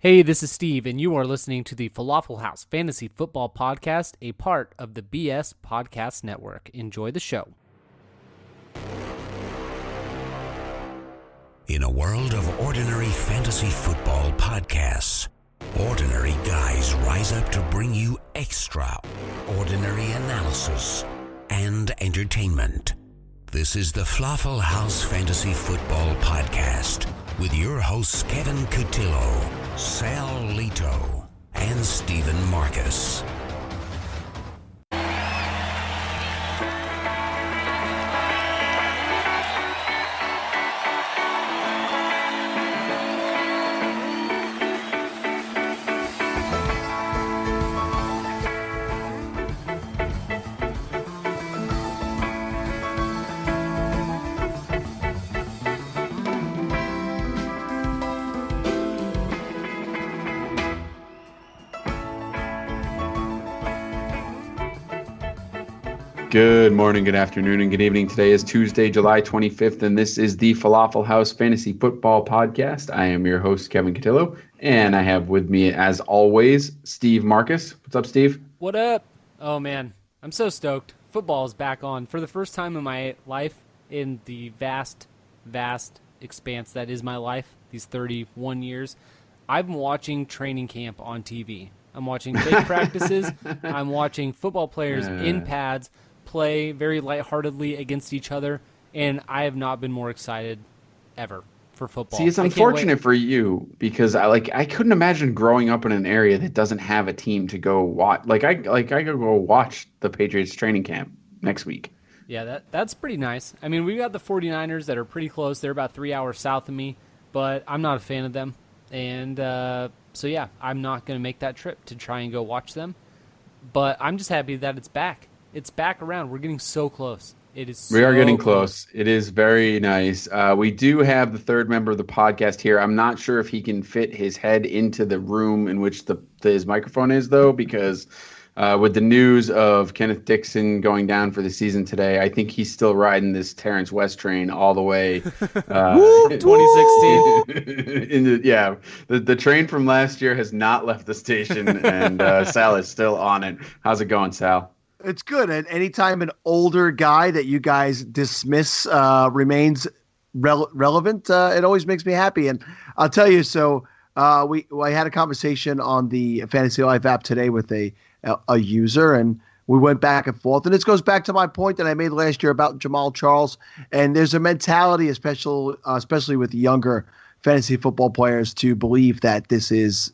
Hey, this is Steve, and you are listening to the FLAFFL House Fantasy Football Podcast, a part of the BS Podcast Network. Enjoy the show. In a world of ordinary fantasy football podcasts, ordinary guys rise up to bring you extraordinary analysis and entertainment. This is the FLAFFL House Fantasy Football Podcast with your hosts Kevin Cotillo, Sal Lito, and Stephen Marcus. Good morning, good afternoon, and good evening. Today is Tuesday, July 25th, and this is the FLAFFL House Fantasy Football Podcast. I am your host, Kevin Cotillo, and I have with me, as always, Steve Marcus. What's up, Steve? What up? Oh, man, I'm so stoked. Football is back on for the first time in my life, in the vast expanse that is my life, these 31 years. I've been watching training camp on TV. I'm watching fake practices. I'm watching football players in pads play very lightheartedly against each other, and I have not been more excited ever for football. See, it's unfortunate for you because I couldn't imagine growing up in an area that doesn't have a team to go watch. I could go watch the Patriots training camp next week. Yeah, that's pretty nice. I mean, we got the 49ers that are pretty close. They're about 3 hours south of me, but I'm not a fan of them. And so, yeah, I'm not going to make that trip to try and go watch them. But I'm just happy that it's back. It's back around. We're getting so close. We are getting close. It is very nice. We do have the third member of the podcast here. I'm not sure if he can fit his head into the room in which his microphone is, though, because with the news of Kenneth Dixon going down for the season today, I think he's still riding this Terence West train all the way. 2016. The train from last year has not left the station, and Sal is still on it. How's it going, Sal? It's good. And anytime an older guy that you guys dismiss remains relevant, it always makes me happy. And I'll tell you, I had a conversation on the Fantasy Life app today with a user, and we went back and forth. And this goes back to my point that I made last year about Jamal Charles. And there's a mentality, especially with younger fantasy football players, to believe that this is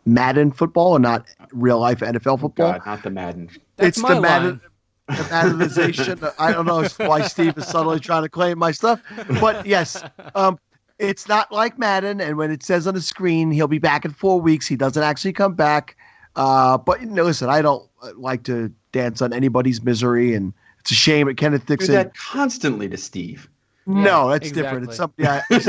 Madden football and not real life NFL football. God, not the Madden. That's it's my the Madden. line. The Maddenization. I don't know why Steve is suddenly trying to claim my stuff, but yes, it's not like Madden. And when it says on the screen he'll be back in 4 weeks, he doesn't actually come back. But listen, I don't like to dance on anybody's misery, and it's a shame that Kenneth Dixon. Do that constantly to Steve. No, that's exactly. different. It's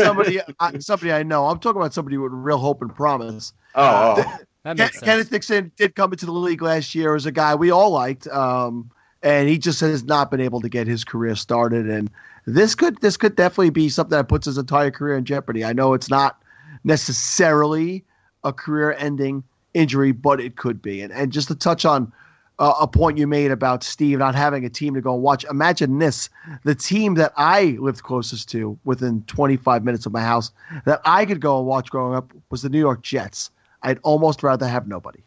somebody I know. I'm talking about somebody with real hope and promise. That makes sense. Kenneth Dixon did come into the league last year as a guy we all liked, and he just has not been able to get his career started. And this could definitely be something that puts his entire career in jeopardy. I know it's not necessarily a career-ending injury, but it could be. And just to touch on a point you made about Steve not having a team to go and watch, imagine this. The team that I lived closest to within 25 minutes of my house that I could go and watch growing up was the New York Jets. I'd almost rather have nobody.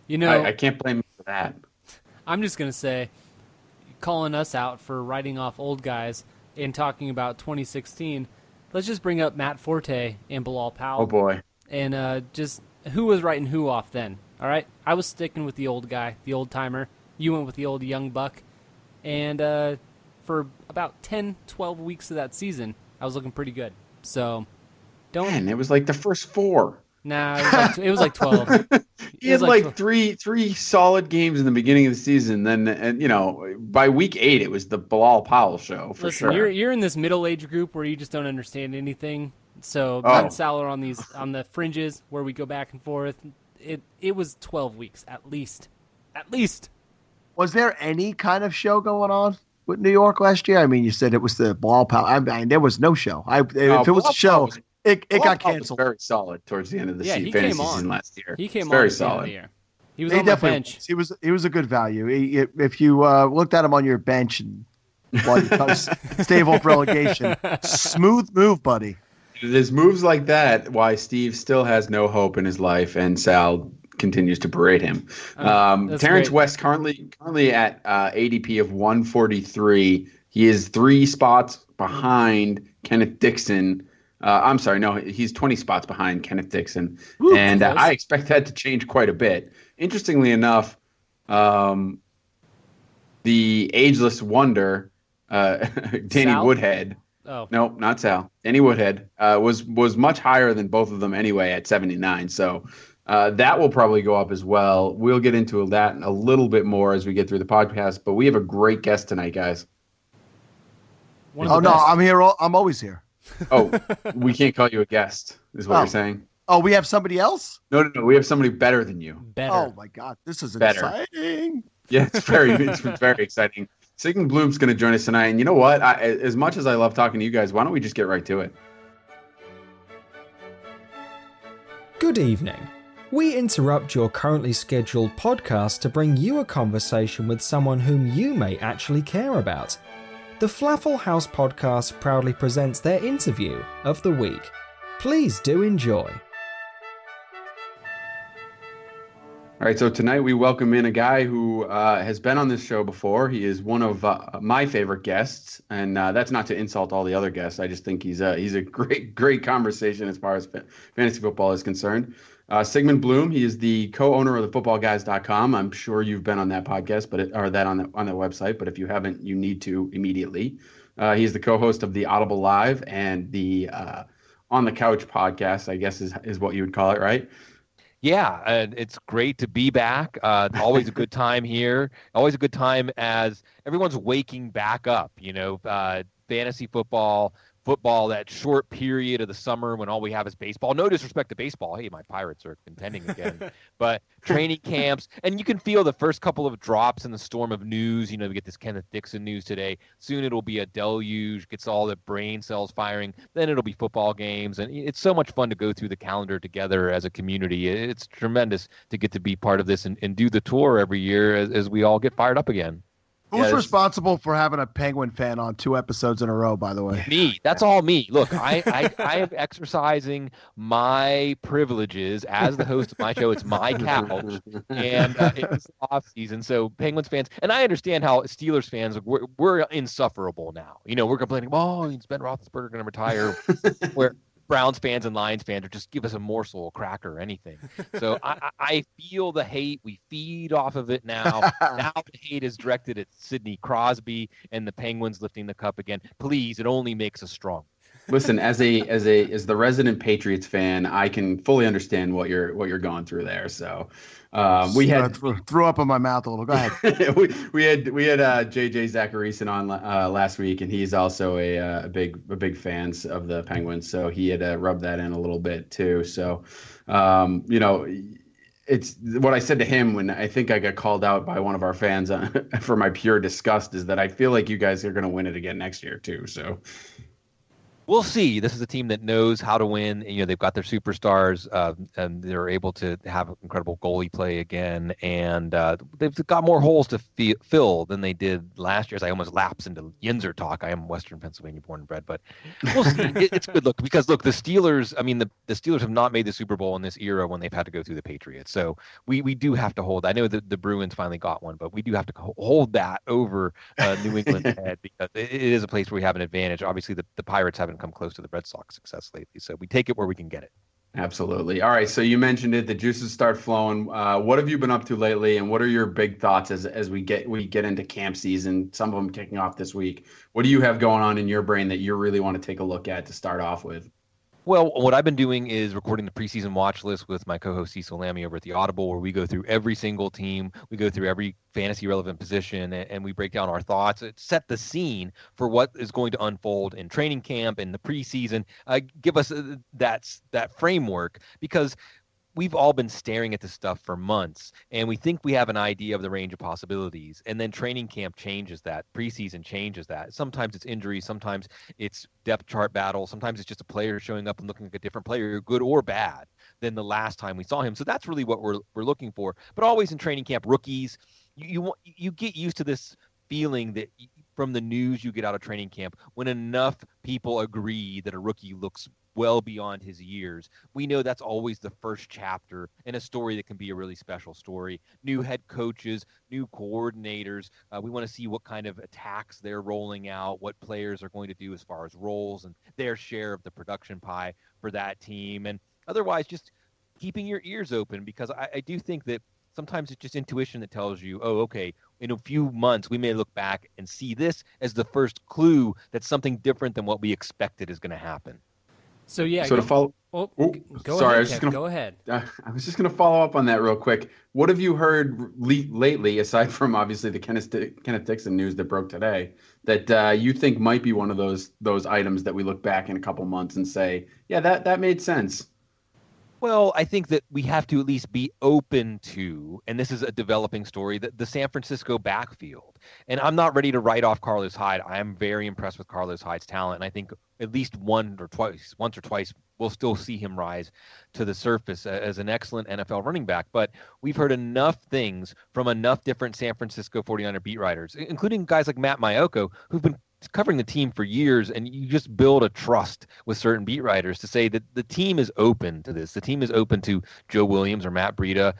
You know, I can't blame you for that. I'm just going to say, calling us out for writing off old guys and talking about 2016, let's just bring up Matt Forte and Bilal Powell. Oh, boy. And just who was writing who off then, all right? I was sticking with the old guy, the old-timer. You went with the old young buck. And for about 10, 12 weeks of that season, I was looking pretty good. So don't... Man, it was like the first four. Nah, it was like 12. He had like three solid games in the beginning of the season. Then, and by week 8, it was the Bilal Powell show for Listen, sure. You're in this middle age group where you just don't understand anything. So me and Sal are on the fringes where we go back and forth. It was 12 weeks at least. Was there any kind of show going on with New York last year? I mean, you said it was the Bilal Powell. I mean, there was no show. If it was a show, It got Was canceled. very solid towards the end of the he fantasy came on. season last year. He came very on at the end of solid. the year. He was on the bench. He was a good value. If you looked at him on your bench and while you stave off relegation, smooth move, buddy. There's moves like that why Steve still has no hope in his life, and Sal continues to berate him. Terence West currently at ADP of 143. He is 3 spots behind Kenneth Dixon. I'm sorry, no, he's 20 spots behind Kenneth Dixon. Woo, and I expect that to change quite a bit. Interestingly enough, the ageless wonder, Danny Sal? Woodhead. Oh. No, not Sal. Danny Woodhead was much higher than both of them anyway at 79. So that will probably go up as well. We'll get into that a little bit more as we get through the podcast. But we have a great guest tonight, guys. Oh, no, I'm here. I'm always here. Oh, we can't call you a guest, is what you're saying. Oh, we have somebody else? No. We have somebody better than you. Better. Oh, my God. This is Better. exciting. Yeah, it's very exciting. Sigmund Bloom's going to join us tonight. And you know what? As much as I love talking to you guys, why don't we just get right to it? Good evening. We interrupt your currently scheduled podcast to bring you a conversation with someone whom you may actually care about. The FLAFFL House Podcast proudly presents their interview of the week. Please do enjoy. All right, so tonight we welcome in a guy who has been on this show before. He is one of my favorite guests, and that's not to insult all the other guests. I just think he's a great conversation as far as fantasy football is concerned. Sigmund Bloom, he is the co-owner of the footballguys.com. I'm sure you've been on that podcast, on that website, but if you haven't, you need to immediately. He is the co-host of the Audible Live and the On the Couch podcast, I guess is what you would call it, right? Yeah, and it's great to be back. Always a good time here. Always a good time as everyone's waking back up. Fantasy football, that short period of the summer when all we have is baseball. No disrespect to baseball. Hey, my Pirates are contending again. But training camps, and you can feel the first couple of drops in the storm of news. We get this Kenneth Dixon news today. Soon it'll be a deluge, gets all the brain cells firing. Then it'll be football games. And it's so much fun to go through the calendar together as a community. It's tremendous to get to be part of this and do the tour every year as we all get fired up again. Who's responsible for having a Penguin fan on 2 episodes in a row, by the way? Me. That's all me. Look, I am exercising my privileges as the host of my show. It's my couch. And it's off season. So Penguins fans, and I understand how Steelers fans, we're insufferable now. We're complaining, it's Ben Roethlisberger going to retire. Where Browns fans and Lions fans are just give us a morsel, a cracker, anything. So I feel the hate. We feed off of it now. Now the hate is directed at Sidney Crosby and the Penguins lifting the cup again. Please, it only makes us strong. Listen, as the resident Patriots fan, I can fully understand what you're going through there. So we had threw up in my mouth a little. Go ahead. we had JJ Zacharyson on last week, and he's also a big fan of the Penguins. So he had rubbed that in a little bit too. So it's what I said to him when I think I got called out by one of our fans for my pure disgust is that I feel like you guys are going to win it again next year too. So. We'll see. This is a team that knows how to win. They've got their superstars, and they're able to have incredible goalie play again. And they've got more holes to fill than they did last year. As I almost lapse into Yinzer talk. I am Western Pennsylvania born and bred, but we'll see. It's good look because the Steelers. I mean, the Steelers have not made the Super Bowl in this era when they've had to go through the Patriots. So we do have to hold. I know that the Bruins finally got one, but we do have to hold that over New England's head because it is a place where we have an advantage. Obviously, the Pirates haven't come close to the Red Sox success lately, so we take it where we can get it. Absolutely. All right, so you mentioned it, the juices start flowing. What have you been up to lately, and what are your big thoughts as we get into camp season, some of them kicking off this week? What do you have going on in your brain that you really want to take a look at to start off with? Well, what I've been doing is recording the preseason watch list with my co-host Cecil Lammy over at the Audible, where we go through every single team, we go through every fantasy relevant position, and we break down our thoughts, set the scene for what is going to unfold in training camp and the preseason, give us that framework, because we've all been staring at this stuff for months, and we think we have an idea of the range of possibilities. And then training camp changes that. Preseason changes that. Sometimes it's injury. Sometimes it's depth chart battle. Sometimes it's just a player showing up and looking like a different player, good or bad, than the last time we saw him. So that's really what we're looking for. But always in training camp, rookies, you get used to this feeling that from the news you get out of training camp, when enough people agree that a rookie looks well beyond his years, we know that's always the first chapter in a story that can be a really special story. New head coaches, new coordinators. We want to see what kind of attacks they're rolling out, what players are going to do as far as roles and their share of the production pie for that team. And otherwise, just keeping your ears open, because I do think that sometimes it's just intuition that tells you, oh, okay, in a few months, we may look back and see this as the first clue that something different than what we expected is going to happen. So, yeah. So to follow. Go sorry, ahead, go ahead. I was just going to follow up on that real quick. What have you heard lately, aside from obviously the Kenneth Dixon news that broke today, that you think might be one of those items that we look back in a couple months and say, yeah, that made sense? Well, I think that we have to at least be open to, and this is a developing story, the San Francisco backfield. And I'm not ready to write off Carlos Hyde. I am very impressed with Carlos Hyde's talent, and I think at least once or twice, we'll still see him rise to the surface as an excellent NFL running back. But we've heard enough things from enough different San Francisco 49er beat writers, including guys like Matt Maiocco, who've been covering the team for years, and you just build a trust with certain beat writers to say that the team is open to this. The team is open to Joe Williams or Matt Breida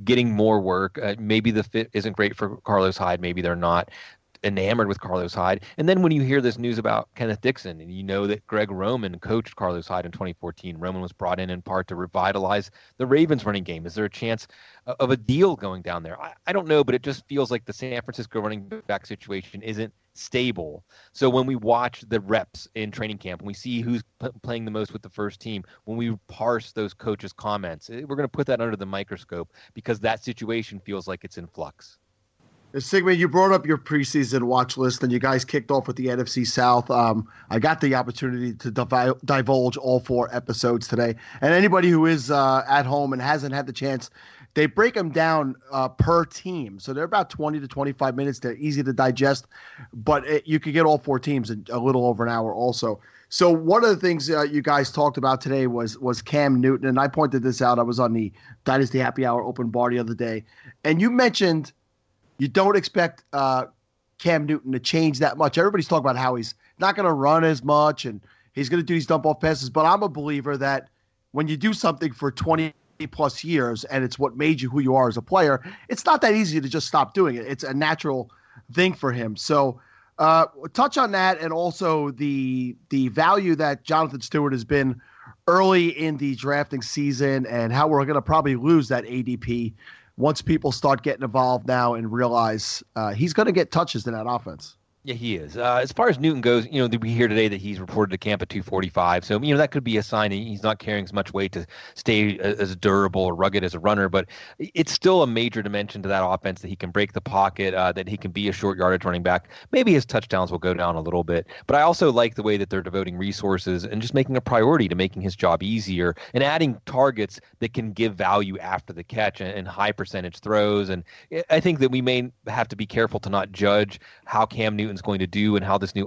getting more work. Maybe the fit isn't great for Carlos Hyde. Maybe they're not enamored with Carlos Hyde. And then when you hear this news about Kenneth Dixon, and you know that Greg Roman coached Carlos Hyde in 2014, Roman was brought in part to revitalize the Ravens running game. Is there a chance of a deal going down there? I don't know, but it just feels like the San Francisco running back situation isn't stable. So when we watch the reps in training camp, when we see who's playing the most with the first team, when we parse those coaches' comments, we're going to put that under the microscope, because that situation feels like it's in flux. Sigmund, you brought up your preseason watch list, and you guys kicked off with the NFC South. I got the opportunity to divulge all 4 episodes today. And anybody who is at home and hasn't had the chance, they break them down per team. So they're about 20 to 25 minutes. They're easy to digest, but you could get all 4 teams in a little over an hour also. So one of the things you guys talked about today was Cam Newton, and I pointed this out. I was on the Dynasty Happy Hour open bar the other day, and you mentioned you don't expect Cam Newton to change that much. Everybody's talking about how he's not going to run as much and he's going to do these dump-off passes. But I'm a believer that when you do something for 20-plus years and it's what made you who you are as a player, it's not that easy to just stop doing it. It's a natural thing for him. So touch on that, and also the value that Jonathan Stewart has been early in the drafting season, and how we're going to probably lose that ADP once people start getting involved now and realize he's going to get touches in that offense. Yeah, he is. As far as Newton goes, we hear today that he's reported to camp at 245. So, that could be a sign that he's not carrying as much weight to stay as durable or rugged as a runner. But it's still a major dimension to that offense that he can break the pocket, that he can be a short yardage running back. Maybe his touchdowns will go down a little bit. But I also like the way that they're devoting resources and just making a priority to making his job easier and adding targets that can give value after the catch and high percentage throws. And I think that we may have to be careful to not judge how Cam Newton's going to do and how this new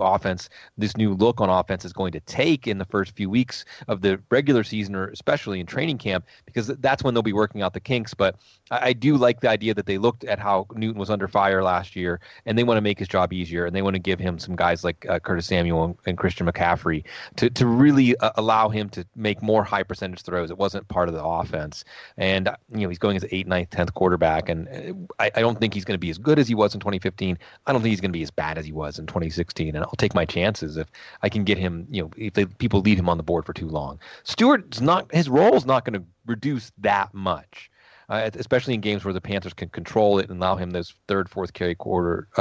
look on offense is going to take in the first few weeks of the regular season, or especially in training camp, because that's when they'll be working out the kinks. But I do like the idea that they looked at how Newton was under fire last year, and they want to make his job easier, and they want to give him some guys like Curtis Samuel and Christian McCaffrey to really allow him to make more high percentage throws. It wasn't part of the offense. And he's going as an 8th, 9th, 10th quarterback, and I don't think he's going to be as good as he was in 2015. I don't think he's going to be as bad as he was in 2016, and I'll take my chances if I can get him, if people leave him on the board for too long. His role is not going to reduce that much, especially in games where the Panthers can control it and allow him those 3rd, 4th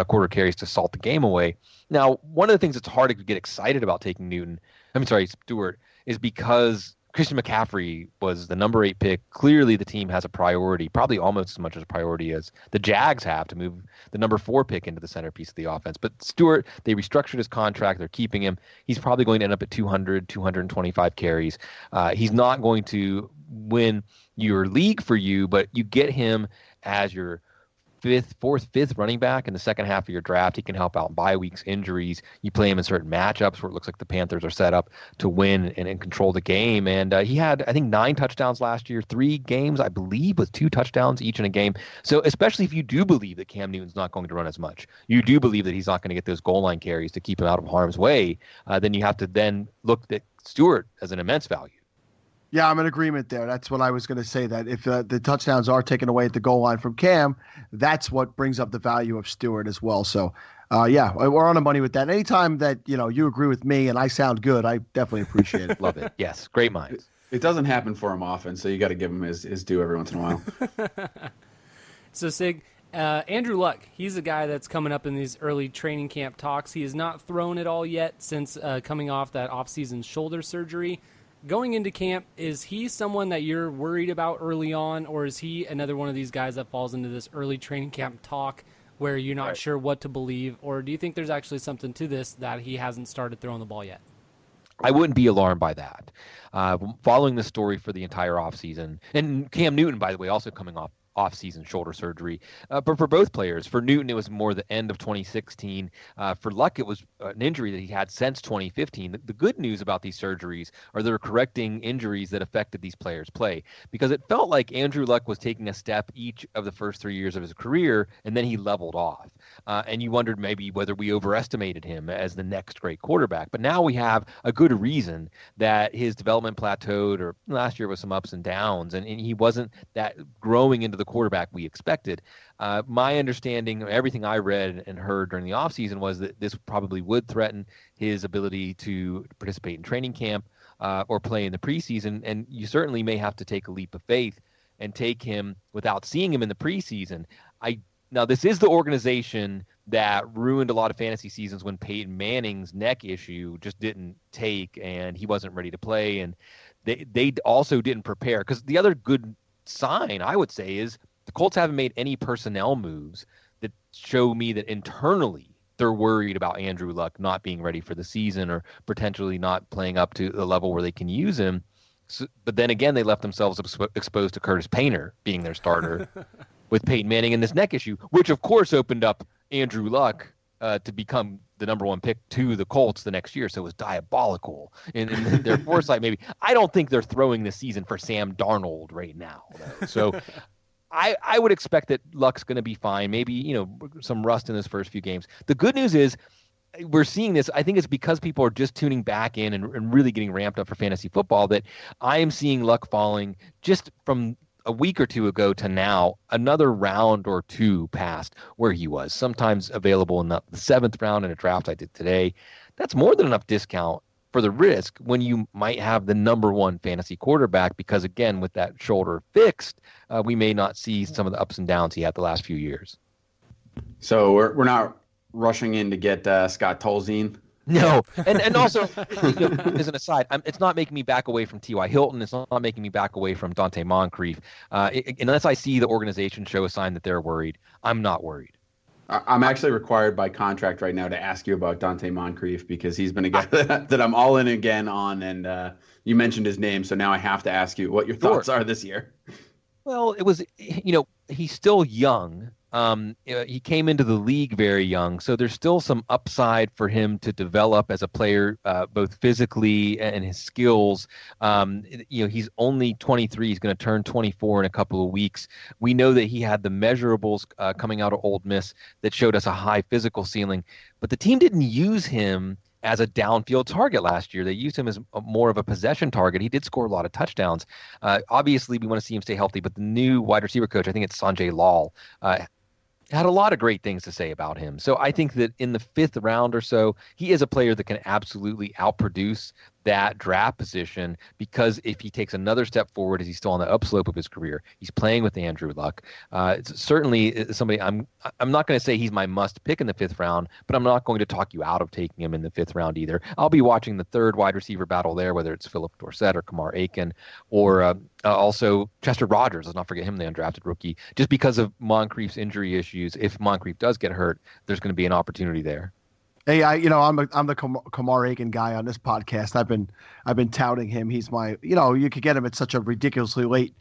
quarter carries to salt the game away. Now, one of the things that's hard to get excited about taking Stewart, is because Christian McCaffrey was the number 8 pick. Clearly, the team has a priority, probably almost as much as a priority as the Jags have, to move the number 4 pick into the centerpiece of the offense. But Stewart, they restructured his contract. They're keeping him. He's probably going to end up at 200, 225 carries. He's not going to win your league for you, but you get him as your fifth running back in the second half of your draft. He can help out in bye weeks, injuries. You play him in certain matchups where it looks like the Panthers are set up to win and control the game. And he had, I think, 9 touchdowns last year, 3 games, I believe, with 2 touchdowns each in a game. So especially if you do believe that Cam Newton's not going to run as much, you do believe that he's not going to get those goal line carries to keep him out of harm's way, then you have to then look at Stewart as an immense value. Yeah, I'm in agreement there. That's what I was going to say, that if the touchdowns are taken away at the goal line from Cam, that's what brings up the value of Stewart as well. So, yeah, we're on the money with that. Anytime that, you agree with me and I sound good, I definitely appreciate it. Love it. Yes, great minds. It doesn't happen for him often, so you got to give him his due every once in a while. So, Sig, Andrew Luck, he's a guy that's coming up in these early training camp talks. He has not thrown it all yet since coming off that offseason shoulder surgery. Going into camp, is he someone that you're worried about early on, or is he another one of these guys that falls into this early training camp talk where you're not sure what to believe, or do you think there's actually something to this that he hasn't started throwing the ball yet? I wouldn't be alarmed by that. Following the story for the entire offseason, and Cam Newton, by the way, also coming off off-season shoulder surgery. But for both players, for Newton, it was more the end of 2016. For Luck, it was an injury that he had since 2015. The good news about these surgeries are they're correcting injuries that affected these players' play, because it felt like Andrew Luck was taking a step each of the first 3 years of his career, and then he leveled off. And you wondered maybe whether we overestimated him as the next great quarterback. But now we have a good reason that his development plateaued, or last year was some ups and downs, and he wasn't that growing into the quarterback we expected. My understanding, everything I read and heard during the offseason, was that this probably would threaten his ability to participate in training camp or play in the preseason. And you certainly may have to take a leap of faith and take him without seeing him in the preseason. Now, this is the organization that ruined a lot of fantasy seasons when Peyton Manning's neck issue just didn't take and he wasn't ready to play. And they also didn't prepare, because the other good sign, I would say, is the Colts haven't made any personnel moves that show me that internally they're worried about Andrew Luck not being ready for the season or potentially not playing up to the level where they can use him. So, but then again, they left themselves exposed to Curtis Painter being their starter with Peyton Manning and this neck issue, which of course opened up Andrew Luck to become the number 1 pick to the Colts the next year. So it was diabolical in their foresight. Maybe I don't think they're throwing the season for Sam Darnold right now, though. So I would expect that Luck's going to be fine. Maybe, some rust in his first few games. The good news is we're seeing this. I think it's because people are just tuning back in and really getting ramped up for fantasy football that I am seeing Luck falling just from a week or two ago to now, another round or two past where he was, sometimes available in the 7th round in a draft I did today. That's more than enough discount for the risk when you might have the number 1 fantasy quarterback, because again, with that shoulder fixed, we may not see some of the ups and downs he had the last few years. So we're not rushing in to get Scott Tolzien. No, and also, as an aside, it's not making me back away from T.Y. Hilton. It's not making me back away from Dante Moncrief. Unless I see the organization show a sign that they're worried, I'm not worried. I'm actually required by contract right now to ask you about Dante Moncrief, because he's been a guy that I'm all in again on, and you mentioned his name, so now I have to ask you what your thoughts are this year. Well, it was, he's still young. He came into the league very young, so there's still some upside for him to develop as a player, both physically and his skills. He's only 23. He's going to turn 24 in a couple of weeks. We know that he had the measurables coming out of Ole Miss that showed us a high physical ceiling, but the team didn't use him as a downfield target last year. They used him as more of a possession target. He did score a lot of touchdowns. Obviously, we want to see him stay healthy, but the new wide receiver coach, I think it's Sanjay Lal, had a lot of great things to say about him. So I think that in the 5th round or so, he is a player that can absolutely outproduce that draft position, because if he takes another step forward as he's still on the upslope of his career, he's playing with Andrew Luck. It's certainly somebody I'm not going to say he's my must pick in the 5th round, but I'm not going to talk you out of taking him in the 5th round either. I'll be watching the 3rd wide receiver battle there, whether it's Philip Dorsett or Kamar Aiken, or also Chester Rogers. Let's not forget him, the undrafted rookie. Just because of Moncrief's injury issues, if Moncrief does get hurt, there's going to be an opportunity there. Hey, I'm the Kamara Aiken guy on this podcast. I've been touting him. He's my, you could get him at such a ridiculously late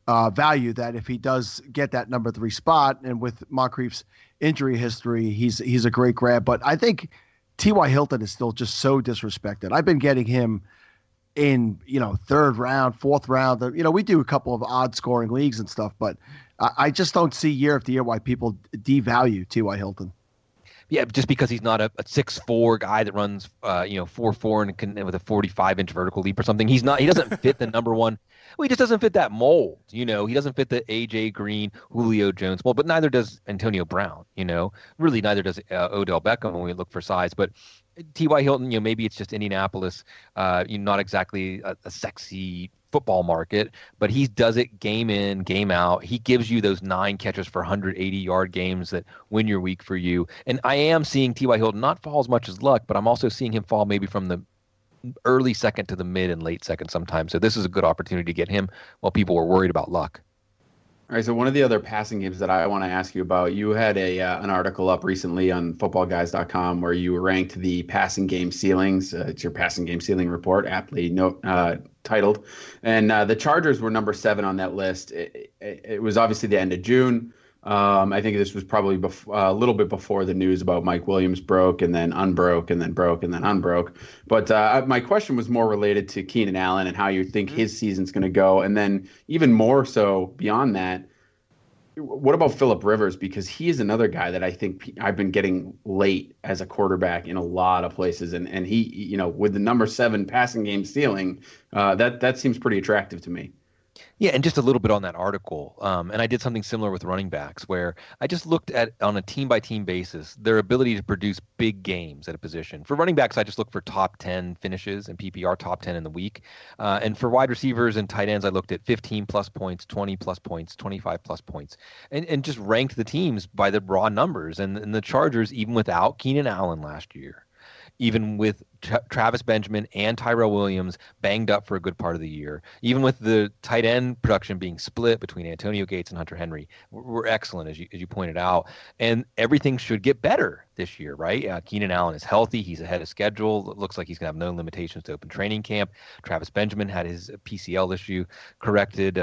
value that if he does get that number 3 spot, and with Moncrief's injury history, he's a great grab. But I think T.Y. Hilton is still just so disrespected. I've been getting him in, 3rd round, 4th round. We do a couple of odd scoring leagues and stuff, but I just don't see year after year why people devalue T.Y. Hilton. Yeah, just because he's not a 6'4" guy that runs 4.4 and with a 45-inch vertical leap or something. He doesn't fit the number one. Well, he just doesn't fit that mold. He doesn't fit the A.J. Green, Julio Jones mold, but neither does Antonio Brown. Really neither does Odell Beckham when we look for size. But T.Y. Hilton, maybe it's just Indianapolis, not exactly a sexy football market, but he does it game in, game out. He gives you those 9 catches for 180-yard games that win your week for you. And I am seeing T.Y. Hilton not fall as much as Luck, but I'm also seeing him fall maybe from the early second to the mid and late second sometimes. So this is a good opportunity to get him while people were worried about Luck. All right, so one of the other passing games that I want to ask you about, you had an article up recently on footballguys.com where you ranked the passing game ceilings. It's your passing game ceiling report, aptly titled. And the Chargers were number 7 on that list. It was obviously the end of June. I think this was probably a little bit before the news about Mike Williams broke and then unbroke and then broke and then unbroke. But my question was more related to Keenan Allen and how you think his season's going to go. And then even more so beyond that, what about Phillip Rivers? Because he is another guy that I think I've been getting late as a quarterback in a lot of places. And he, with the number 7 passing game ceiling, that seems pretty attractive to me. Yeah, and just a little bit on that article. And I did something similar with running backs where I just looked at, on a team-by-team basis, their ability to produce big games at a position. For running backs, I just looked for top 10 finishes and PPR top 10 in the week. And for wide receivers and tight ends, I looked at 15-plus points, 20-plus points, 25-plus points, and just ranked the teams by the raw numbers. And the Chargers, even without Keenan Allen last year, even with Travis Benjamin and Tyrell Williams banged up for a good part of the year, even with the tight end production being split between Antonio Gates and Hunter Henry, we're excellent, as you pointed out. And everything should get better this year, right? Keenan Allen is healthy. He's ahead of schedule. It looks like he's going to have no limitations to open training camp. Travis Benjamin had his PCL issue corrected.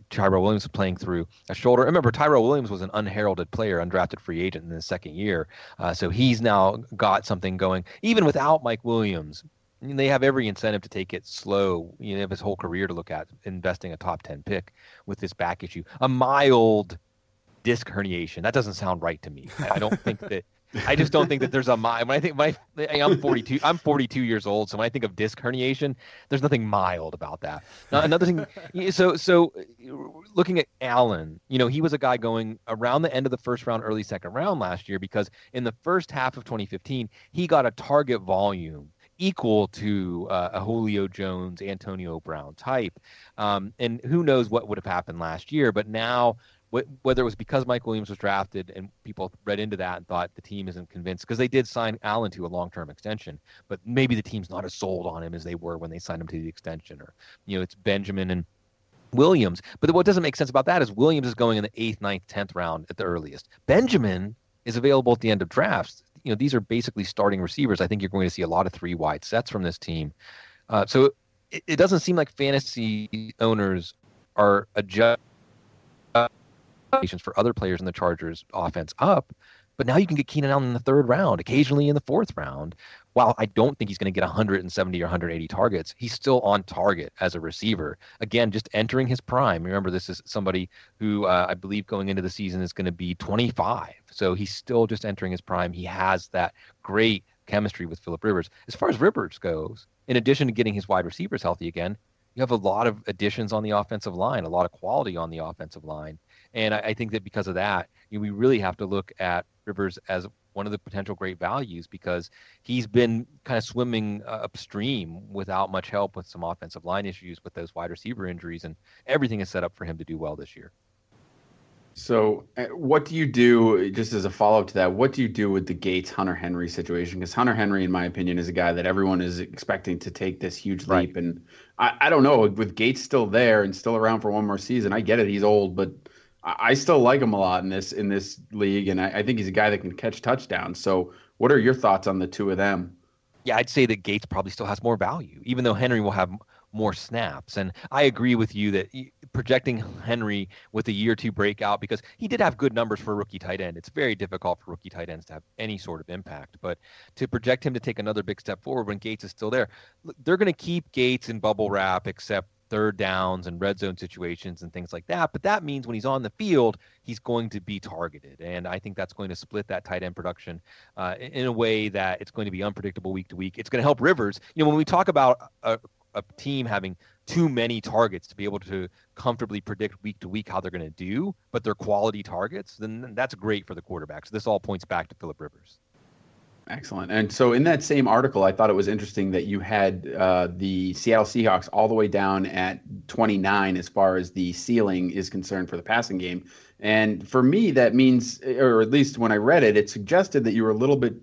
Tyrell Williams was playing through a shoulder. Remember, Tyrell Williams was an unheralded player, undrafted free agent in his second year. So he's now got something going. Even without Mike Williams, they have every incentive to take it slow. They have his whole career to look at, investing a top 10 pick with this back issue. A mild disc herniation. That doesn't sound right to me. I don't think that. I just don't think that there's a mild. When I think I'm 42. I'm 42 years old. So when I think of disc herniation, there's nothing mild about that. Now, another thing. So looking at Allen, he was a guy going around the end of the first round, early second round last year, because in the first half of 2015, he got a target volume equal to a Julio Jones, Antonio Brown type. And who knows what would have happened last year, but now, whether it was because Mike Williams was drafted and people read into that and thought the team isn't convinced, because they did sign Allen to a long-term extension, but maybe the team's not as sold on him as they were when they signed him to the extension, or, it's Benjamin and Williams. But what doesn't make sense about that is Williams is going in the 8th, 9th, 10th round at the earliest. Benjamin is available at the end of drafts. These are basically starting receivers. I think you're going to see a lot of 3 wide sets from this team. So it doesn't seem like fantasy owners are adjusting for other players in the Chargers offense up, but now you can get Keenan Allen in the 3rd round, occasionally in the 4th round. While I don't think he's going to get 170 or 180 targets, he's still on target as a receiver. Again, just entering his prime. Remember, this is somebody who I believe going into the season is going to be 25. So he's still just entering his prime. He has that great chemistry with Phillip Rivers. As far as Rivers goes, in addition to getting his wide receivers healthy again, you have a lot of additions on the offensive line, a lot of quality on the offensive line. And I think that because of that, we really have to look at Rivers as one of the potential great values, because he's been kind of swimming upstream without much help with some offensive line issues with those wide receiver injuries, and everything is set up for him to do well this year. So what do you do, just as a follow-up to that, what do you do with the Gates-Hunter Henry situation? Because Hunter Henry, in my opinion, is a guy that everyone is expecting to take this huge leap. Right. And I don't know, with Gates still there and still around for one more season, I get it, he's old, but I still like him a lot in this league, and I think he's a guy that can catch touchdowns. So what are your thoughts on the two of them? Yeah, I'd say that Gates probably still has more value, even though Henry will have more snaps. And I agree with you that projecting Henry with a year two breakout, because he did have good numbers for a rookie tight end. It's very difficult for rookie tight ends to have any sort of impact. But to project him to take another big step forward when Gates is still there, they're going to keep Gates in bubble wrap, except third downs and red zone situations and things like that. But that means when he's on the field, he's going to be targeted. And I think that's going to split that tight end production in a way that it's going to be unpredictable week to week. It's going to help Rivers. When we talk about a team having too many targets to be able to comfortably predict week to week how they're going to do, but they're quality targets, then that's great for the quarterback. So this all points back to Phillip Rivers. Excellent. And so in that same article, I thought it was interesting that you had the Seattle Seahawks all the way down at 29 as far as the ceiling is concerned for the passing game. And for me, that means, or at least when I read it, it suggested that you were a little bit,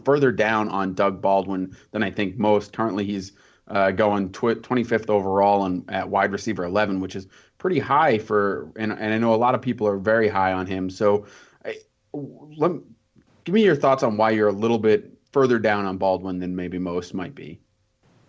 further down on Doug Baldwin than I think most. Currently, he's going 25th overall at wide receiver 11, which is pretty high and I know a lot of people are very high on him. So give me your thoughts on why you're a little bit further down on Baldwin than maybe most might be.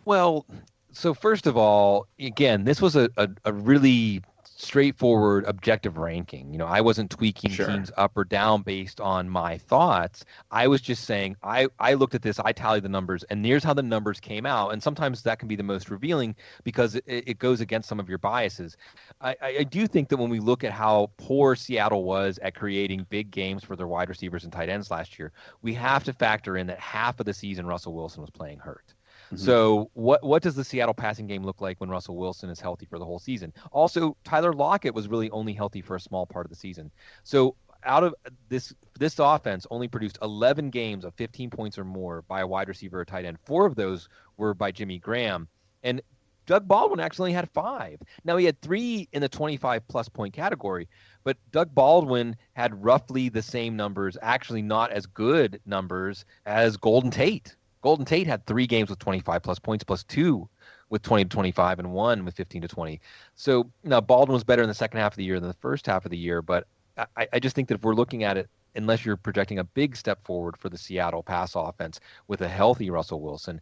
Well, so first of all, again, this was a really straightforward objective ranking. I wasn't tweaking teams up or down based on my thoughts. I was just saying, I looked at this, I tallied the numbers, and here's how the numbers came out. And sometimes that can be the most revealing because it goes against some of your biases. I do think that when we look at how poor Seattle was at creating big games for their wide receivers and tight ends last year, we have to factor in that half of the season Russell Wilson was playing hurt. So what does the Seattle passing game look like when Russell Wilson is healthy for the whole season? Also, Tyler Lockett was really only healthy for a small part of the season. So out of this offense only produced 11 games of 15 points or more by a wide receiver or tight end. 4 of those were by Jimmy Graham. And Doug Baldwin actually only had 5. Now, he had 3 in the 25-plus point category, but Doug Baldwin had roughly the same numbers, actually not as good numbers as Golden Tate. Golden Tate had 3 games with 25-plus points, plus 2 with 20 to 25, and 1 with 15 to 20. So now Baldwin was better in the second half of the year than the first half of the year, but I just think that if we're looking at it, unless you're projecting a big step forward for the Seattle pass offense with a healthy Russell Wilson,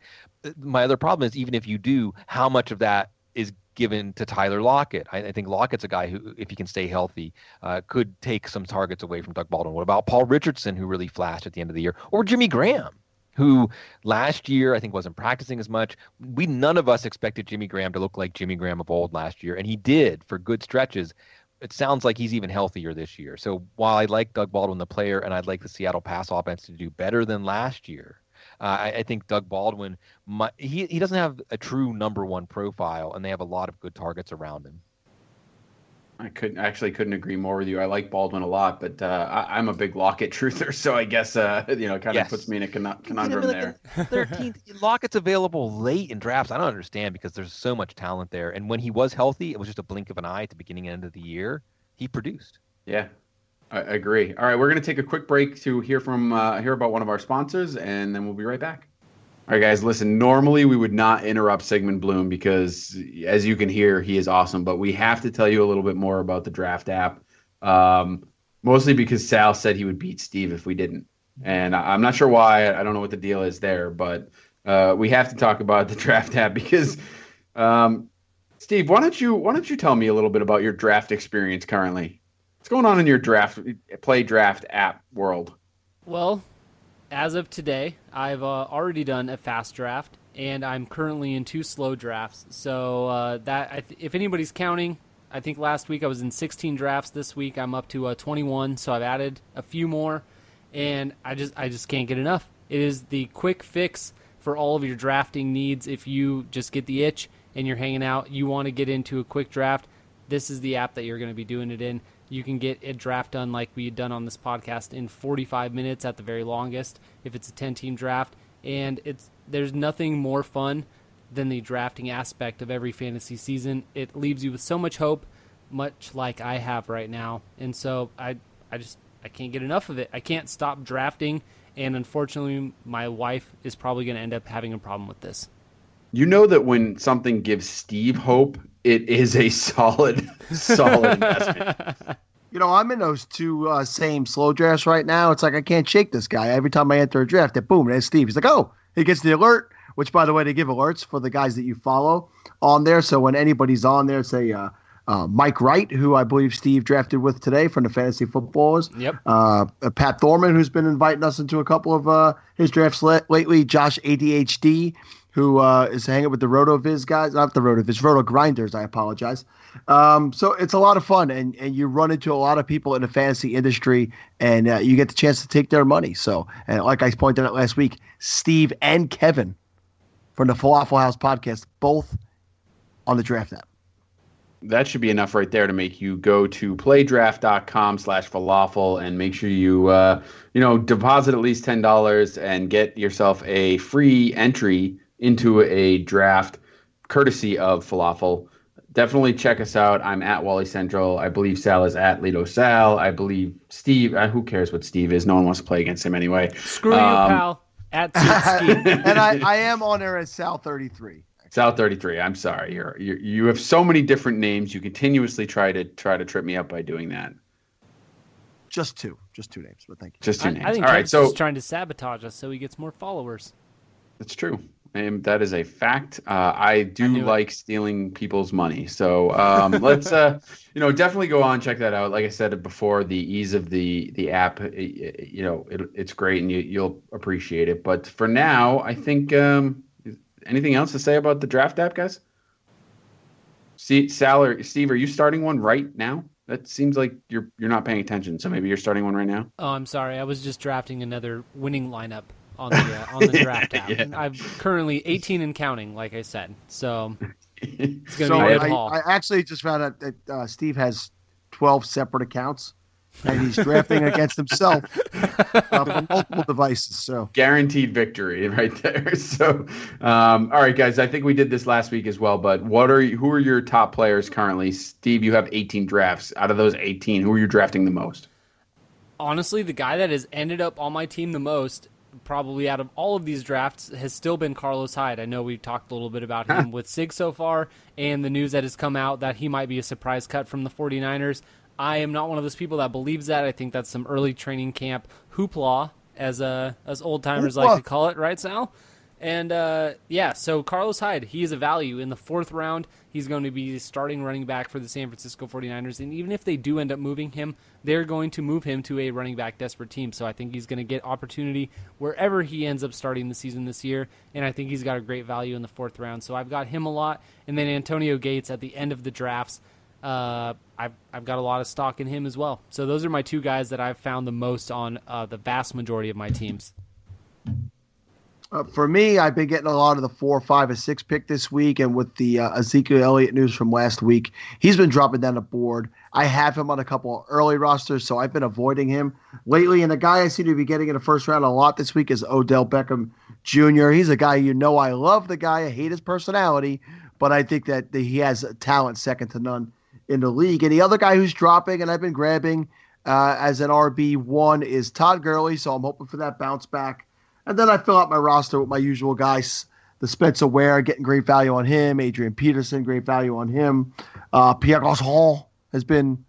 my other problem is even if you do, how much of that is given to Tyler Lockett? I think Lockett's a guy who, if he can stay healthy, could take some targets away from Doug Baldwin. What about Paul Richardson, who really flashed at the end of the year, or Jimmy Graham, who last year I think wasn't practicing as much? None of us expected Jimmy Graham to look like Jimmy Graham of old last year, and he did for good stretches. It sounds like he's even healthier this year. So while I like Doug Baldwin, the player, and I'd like the Seattle pass offense to do better than last year, I think Doug Baldwin, he doesn't have a true number one profile, and they have a lot of good targets around him. I couldn't agree more with you. I like Baldwin a lot, but I'm a big Lockett truther, so I guess kind of puts me in a conundrum there. 13th, Lockett's available late in drafts. I don't understand because there's so much talent there, and when he was healthy, it was just a blink of an eye at the beginning and end of the year. He produced. Yeah, I agree. All right, we're going to take a quick break to hear about one of our sponsors, and then we'll be right back. All right, guys, listen, normally we would not interrupt Sigmund Bloom because, as you can hear, he is awesome. But we have to tell you a little bit more about the draft app, mostly because Sal said he would beat Steve if we didn't. And I'm not sure why. I don't know what the deal is there. But we have to talk about the draft app because, Steve, why don't you tell me a little bit about your draft experience currently? What's going on in your draft app world? Well, as of today, I've already done a fast draft, and I'm currently in 2 slow drafts. So if anybody's counting, I think last week I was in 16 drafts. This week I'm up to 21, so I've added a few more, and I just can't get enough. It is the quick fix for all of your drafting needs. If you just get the itch and you're hanging out, you want to get into a quick draft, this is the app that you're going to be doing it in. You can get a draft done like we had done on this podcast in 45 minutes at the very longest if it's a 10-team draft. And there's nothing more fun than the drafting aspect of every fantasy season. It leaves you with so much hope, much like I have right now. And so I can't get enough of it. I can't stop drafting, and unfortunately my wife is probably going to end up having a problem with this. You know that when something gives Steve hope, it is a solid investment. I'm in those two same slow drafts right now. It's like I can't shake this guy. Every time I enter a draft, boom, there's Steve. He's like, oh, he gets the alert, which, by the way, they give alerts for the guys that you follow on there. So when anybody's on there, say Mike Wright, who I believe Steve drafted with today from the Fantasy Footballers. Yep. Pat Thorman, who's been inviting us into a couple of his drafts lately. Josh ADHD, who is hanging with the RotoViz guys. Not the RotoViz, Roto Grinders, I apologize. So it's a lot of fun, and you run into a lot of people in the fantasy industry, and you get the chance to take their money. So, and like I pointed out last week, Steve and Kevin from the FLAFFL House Podcast, both on the draft app. That should be enough right there to make you go to playdraft.com/falafel and make sure you, deposit at least $10 and get yourself a free entry into a draft courtesy of Falafel. Definitely check us out. I'm at Wally Central. I believe Sal is at Lido Sal. I believe Steve, who cares what Steve is? No one wants to play against him anyway. Screw you, pal. At Ski. And I am on there as Sal33. Sal33. I'm sorry. You have so many different names. You continuously try to trip me up by doing that. Just two names, but thank you. Just two names. I think All right, Kevin's just trying to sabotage us so he gets more followers. That's true. And that is a fact. I do like stealing people's money. So let's, definitely go on, check that out. Like I said before, the ease of the app, it's great and you'll appreciate it. But for now, I think anything else to say about the draft app, guys? Sal or Steve, are you starting one right now? That seems like you're not paying attention. So maybe you're starting one right now. Oh, I'm sorry. I was just drafting another winning lineup on the draft app. Yeah. I'm currently 18 and counting, like I said. So it's going to be a good haul. I actually just found out that Steve has 12 separate accounts, and he's drafting against himself on multiple devices. So guaranteed victory right there. So, all right, guys, I think we did this last week as well. But who are your top players currently? Steve, you have 18 drafts. Out of those 18, who are you drafting the most? Honestly, the guy that has ended up on my team the most, probably out of all of these drafts, has still been Carlos Hyde. I know we've talked a little bit about him with Sig so far, and the news that has come out that he might be a surprise cut from the 49ers. I am not one of those people that believes that. I think that's some early training camp hoopla, as old-timers like to call it, right, Sal? And, so Carlos Hyde, he is a value. In the 4th round, he's going to be starting running back for the San Francisco 49ers. And even if they do end up moving him, they're going to move him to a running back desperate team. So I think he's going to get opportunity wherever he ends up starting the season this year. And I think he's got a great value in the 4th round. So I've got him a lot. And then Antonio Gates at the end of the drafts, I've got a lot of stock in him as well. So those are my two guys that I've found the most on the vast majority of my teams. For me, I've been getting a lot of the 4, 5, and 6 pick this week, and with the Ezekiel Elliott news from last week, he's been dropping down the board. I have him on a couple of early rosters, so I've been avoiding him lately. And the guy I seem to be getting in the 1st round a lot this week is Odell Beckham Jr. He's a guy I love the guy. I hate his personality, but I think that he has a talent second to none in the league. And the other guy who's dropping, and I've been grabbing as an RB1, is Todd Gurley, so I'm hoping for that bounce back. And then I fill out my roster with my usual guys, the Spencer Ware, getting great value on him. Adrian Peterson, great value on him. Pierre Garçon has been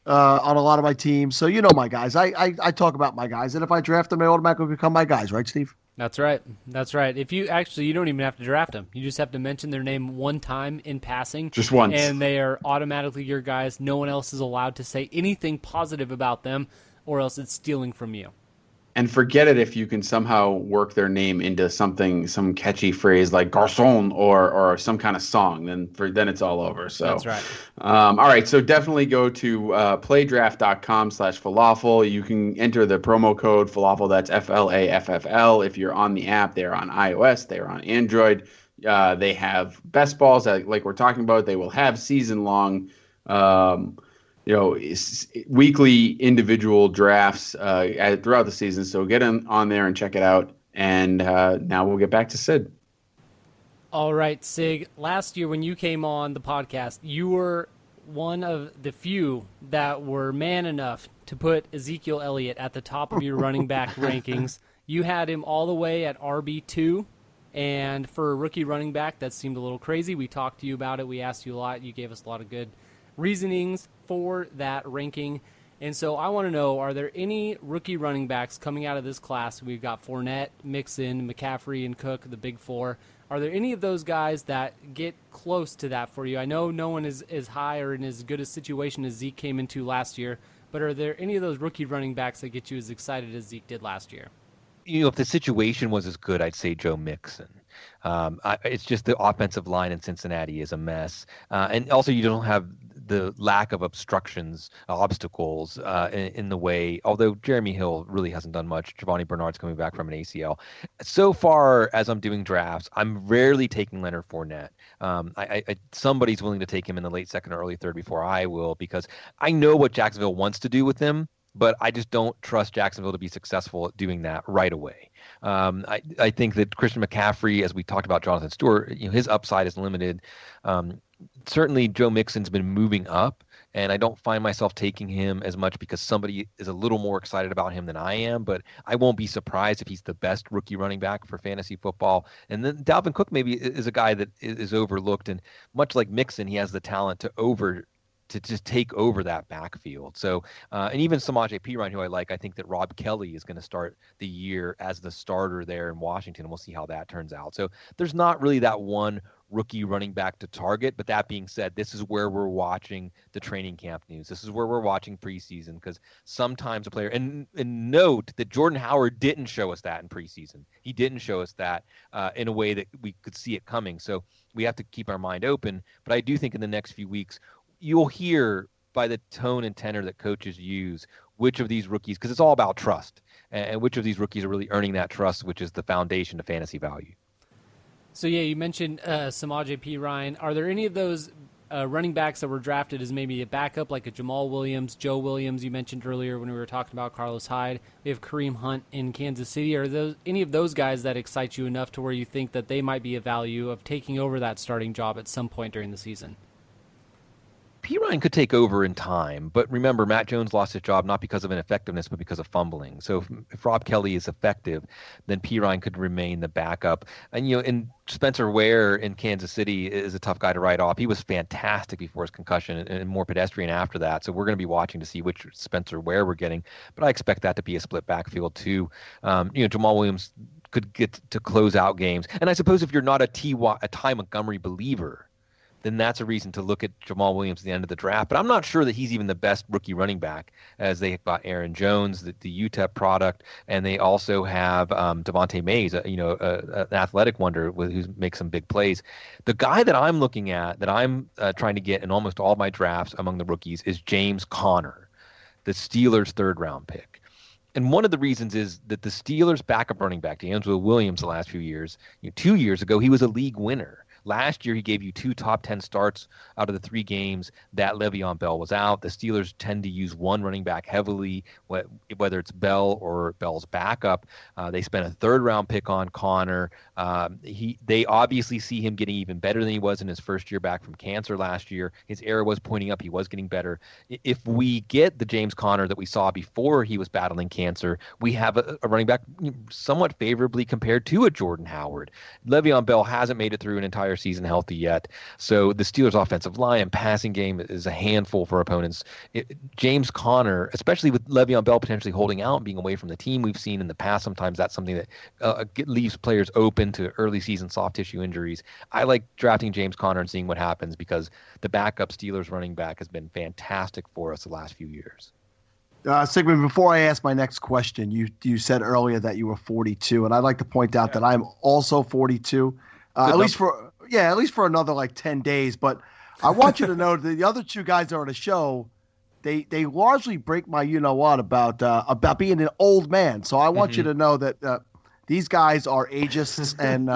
on a lot of my teams. So you know my guys. I talk about my guys. And if I draft them, they automatically become my guys. Right, Steve? That's right. That's right. If you don't even have to draft them. You just have to mention their name one time in passing. Just once. And they are automatically your guys. No one else is allowed to say anything positive about them, or else it's stealing from you. And forget it if you can somehow work their name into some catchy phrase like garçon or some kind of song. Then it's all over. So that's right. All right. So definitely go to playdraft.com/falafel. You can enter the promo code falafel. That's FLAFFL. If you're on the app, they're on iOS. They're on Android. They have best balls like we're talking about. They will have season long. Weekly individual drafts throughout the season. So get on there and check it out. And now we'll get back to Sid. All right, Sig. Last year when you came on the podcast, you were one of the few that were man enough to put Ezekiel Elliott at the top of your running back rankings. You had him all the way at RB2. And for a rookie running back, that seemed a little crazy. We talked to you about it. We asked you a lot. You gave us a lot of good reasonings for that ranking. And so I want to know, are there any rookie running backs coming out of this class? We've got Fournette, Mixon, McCaffrey, and Cook, the big four. Are there any of those guys that get close to that for you? I know no one is as high or in as good a situation as Zeke came into last year, but are there any of those rookie running backs that get you as excited as Zeke did last year? If the situation was as good, I'd say Joe Mixon. It's just the offensive line in Cincinnati is a mess. And also you don't have the lack of obstacles in the way, although Jeremy Hill really hasn't done much. Giovanni Bernard's coming back from an ACL. So far, as I'm doing drafts, I'm rarely taking Leonard Fournette. Somebody's willing to take him in the late second or early third before I will, because I know what Jacksonville wants to do with him, but I just don't trust Jacksonville to be successful at doing that right away. I think that Christian McCaffrey, as we talked about Jonathan Stewart, his upside is limited. Certainly Joe Mixon's been moving up, and I don't find myself taking him as much because somebody is a little more excited about him than I am, but I won't be surprised if he's the best rookie running back for fantasy football. And then Dalvin Cook maybe is a guy that is overlooked, and much like Mixon, he has the talent to just take over that backfield. So, and even Samaje Perine, who I think that Rob Kelly is going to start the year as the starter there in Washington. We'll see how that turns out. So there's not really that one rookie running back to target. But that being said, this is where we're watching the training camp news. This is where we're watching preseason, because sometimes a player, and note that Jordan Howard didn't show us that in preseason. He didn't show us that in a way that we could see it coming. So we have to keep our mind open. But I do think in the next few weeks, you'll hear by the tone and tenor that coaches use which of these rookies, because it's all about trust, and which of these rookies are really earning that trust, which is the foundation of fantasy value. So, yeah, you mentioned Samaje Perine. Are there any of those running backs that were drafted as maybe a backup, like a Jamal Williams, Joe Williams you mentioned earlier when we were talking about Carlos Hyde? We have Kareem Hunt in Kansas City. Are those any of those guys that excite you enough to where you think that they might be a value of taking over that starting job at some point during the season? Perine could take over in time, but remember, Matt Jones lost his job not because of ineffectiveness, but because of fumbling. So if Rob Kelly is effective, then Perine could remain the backup. And Spencer Ware in Kansas City is a tough guy to write off. He was fantastic before his concussion and more pedestrian after that. So we're going to be watching to see which Spencer Ware we're getting. But I expect that to be a split backfield too. Jamal Williams could get to close out games. And I suppose if you're not a Ty Montgomery believer, then that's a reason to look at Jamal Williams at the end of the draft. But I'm not sure that he's even the best rookie running back, as they got Aaron Jones, the UTEP product, and they also have Devontae Mays, an athletic wonder who makes some big plays. The guy that I'm looking at, that I'm trying to get in almost all my drafts among the rookies, is James Conner, the Steelers' third-round pick. And one of the reasons is that the Steelers' backup running back, DeAngelo Williams, the last few years, 2 years ago, he was a league winner. Last year, he gave you 2 top 10 starts out of the 3 games that Le'Veon Bell was out. The Steelers tend to use one running back heavily, whether it's Bell or Bell's backup. They spent a third-round pick on Conner. They obviously see him getting even better than he was in his first year back from cancer last year. His era was pointing up. He was getting better. If we get the James Conner that we saw before he was battling cancer, we have a running back somewhat favorably compared to a Jordan Howard. Le'Veon Bell hasn't made it through an entire season healthy yet. So the Steelers' offensive line and passing game is a handful for opponents. James Conner, especially with Le'Veon Bell potentially holding out and being away from the team, we've seen in the past sometimes that's something that leaves players open to early season soft tissue injuries. I like drafting James Conner and seeing what happens because the backup Steelers running back has been fantastic for us the last few years. Sigmund, before I ask my next question, you said earlier that you were 42, and I'd like to point out that I'm also 42, at least for another like 10 days. But I want you to know that the other 2 guys that are on the show, they largely break my about being an old man. So I want you to know that these guys are ageists, and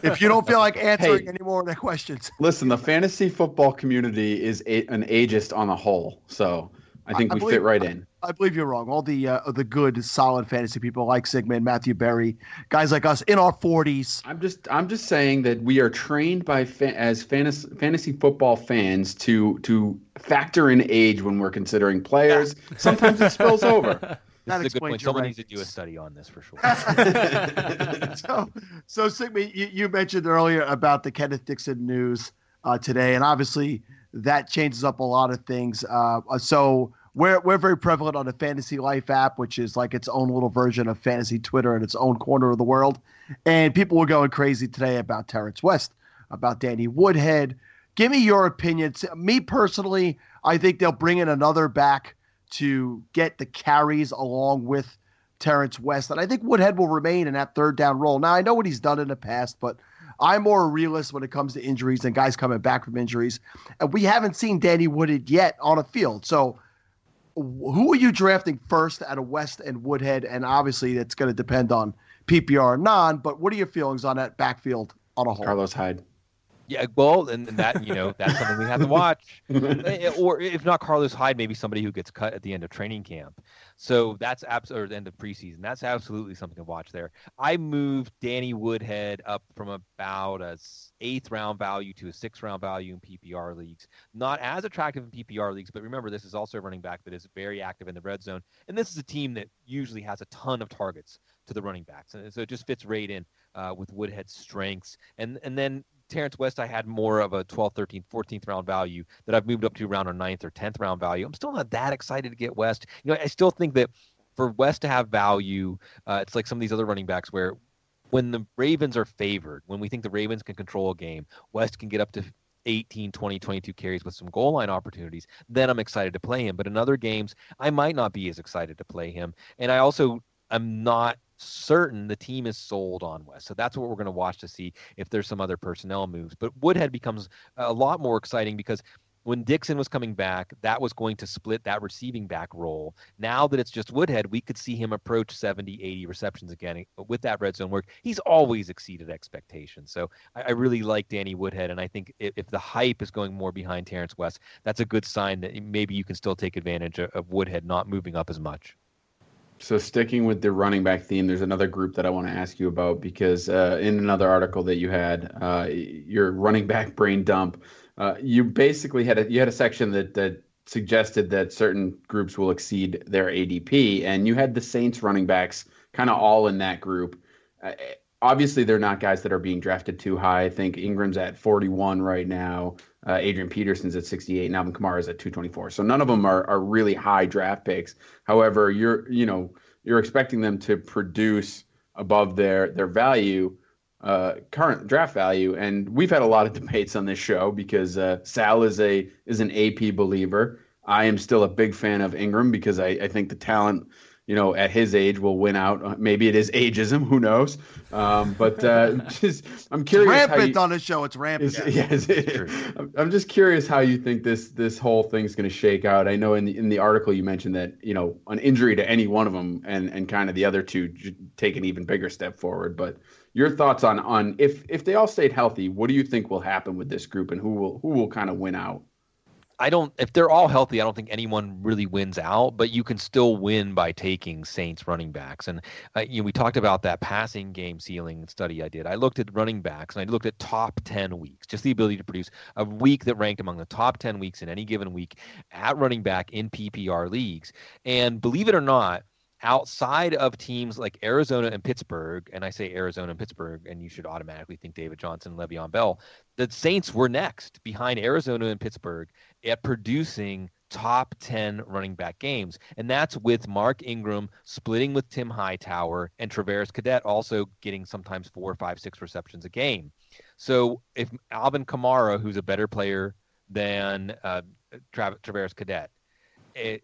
if you don't feel like answering any more of their questions. Listen, the fantasy football community is an ageist on a whole, so I think we fit right in. I believe you're wrong. All the good, solid fantasy people like Sigmund, Matthew Berry, guys like us in our 40s. I'm just saying that we are trained as fantasy football fans to factor in age when we're considering players. Sometimes it spills over. That's a good point. Someone needs to do a study on this for sure. So Sigmund, you mentioned earlier about the Kenneth Dixon news today, and obviously that changes up a lot of things. So we're very prevalent on the Fantasy Life app, which is like its own little version of Fantasy Twitter in its own corner of the world. And people were going crazy today about Terence West, about Danny Woodhead. Give me your opinions. Me personally, I think they'll bring in another back to get the carries along with Terence West. And I think Woodhead will remain in that third down role. Now, I know what he's done in the past, but I'm more a realist when it comes to injuries and guys coming back from injuries. And we haven't seen Danny Woodhead yet on a field. So who are you drafting first out of West and Woodhead? And obviously it's going to depend on PPR or non, but what are your feelings on that backfield on a whole? Carlos Hyde. Yeah, well, and that, that's something we have to watch. Or if not Carlos Hyde, maybe somebody who gets cut at the end of training camp. So that's or the end of preseason. That's absolutely something to watch there. I moved Danny Woodhead up from about a 8th round value to a 6th round value in PPR leagues. Not as attractive in PPR leagues, but remember, this is also a running back that is very active in the red zone. And this is a team that usually has a ton of targets to the running backs. And so it just fits right in with Woodhead's strengths. And then Terence West, I had more of a 12th, 13th, 14th round value that I've moved up to around a 9th or 10th round value. I'm still not that excited to get West. I still think that for West to have value, it's like some of these other running backs where when the Ravens are favored, when we think the Ravens can control a game, West can get up to 18, 20, 22 carries with some goal line opportunities, then I'm excited to play him. But in other games, I might not be as excited to play him. And I also am not certain the team is sold on West. So that's what we're going to watch to see if there's some other personnel moves. But Woodhead becomes a lot more exciting because when Dixon was coming back, that was going to split that receiving back role. Now that it's just Woodhead, we could see him approach 70, 80 receptions again. But with that red zone work, he's always exceeded expectations. So I really like Danny Woodhead, and I think if the hype is going more behind Terence West, that's a good sign that maybe you can still take advantage of Woodhead not moving up as much. So sticking with the running back theme, there's another group that I want to ask you about because in another article that you had, your running back brain dump, you basically had a section that suggested that certain groups will exceed their ADP, and you had the Saints running backs kind of all in that group. Obviously, they're not guys that are being drafted too high. I think Ingram's at 41 right now. Adrian Peterson's at 68, and Alvin Kamara's at 224. So none of them are really high draft picks. However, you're expecting them to produce above their value, current draft value. And we've had a lot of debates on this show because Sal is an AP believer. I am still a big fan of Ingram because I think the talent, at his age will win out. Maybe it is ageism, who knows? But I'm curious. It's rampant on the show. It's rampant. I'm just curious how you think this whole thing's going to shake out. I know in the article you mentioned that an injury to any one of them and kind of the other two take an even bigger step forward. But your thoughts on if they all stayed healthy, what do you think will happen with this group and who will kind of win out? If they're all healthy, I don't think anyone really wins out, but you can still win by taking Saints running backs. And we talked about that passing game ceiling study I did. I looked at running backs and I looked at top 10 weeks, just the ability to produce a week that ranked among the top 10 weeks in any given week at running back in PPR leagues. And believe it or not, outside of teams like Arizona and Pittsburgh, and I say Arizona and Pittsburgh, and you should automatically think David Johnson, Le'Veon Bell, the Saints were next behind Arizona and Pittsburgh at producing top 10 running back games. And that's with Mark Ingram splitting with Tim Hightower and Travaris Cadet also getting sometimes 4, 5, 6 receptions a game. So if Alvin Kamara, who's a better player than Travaris Cadet,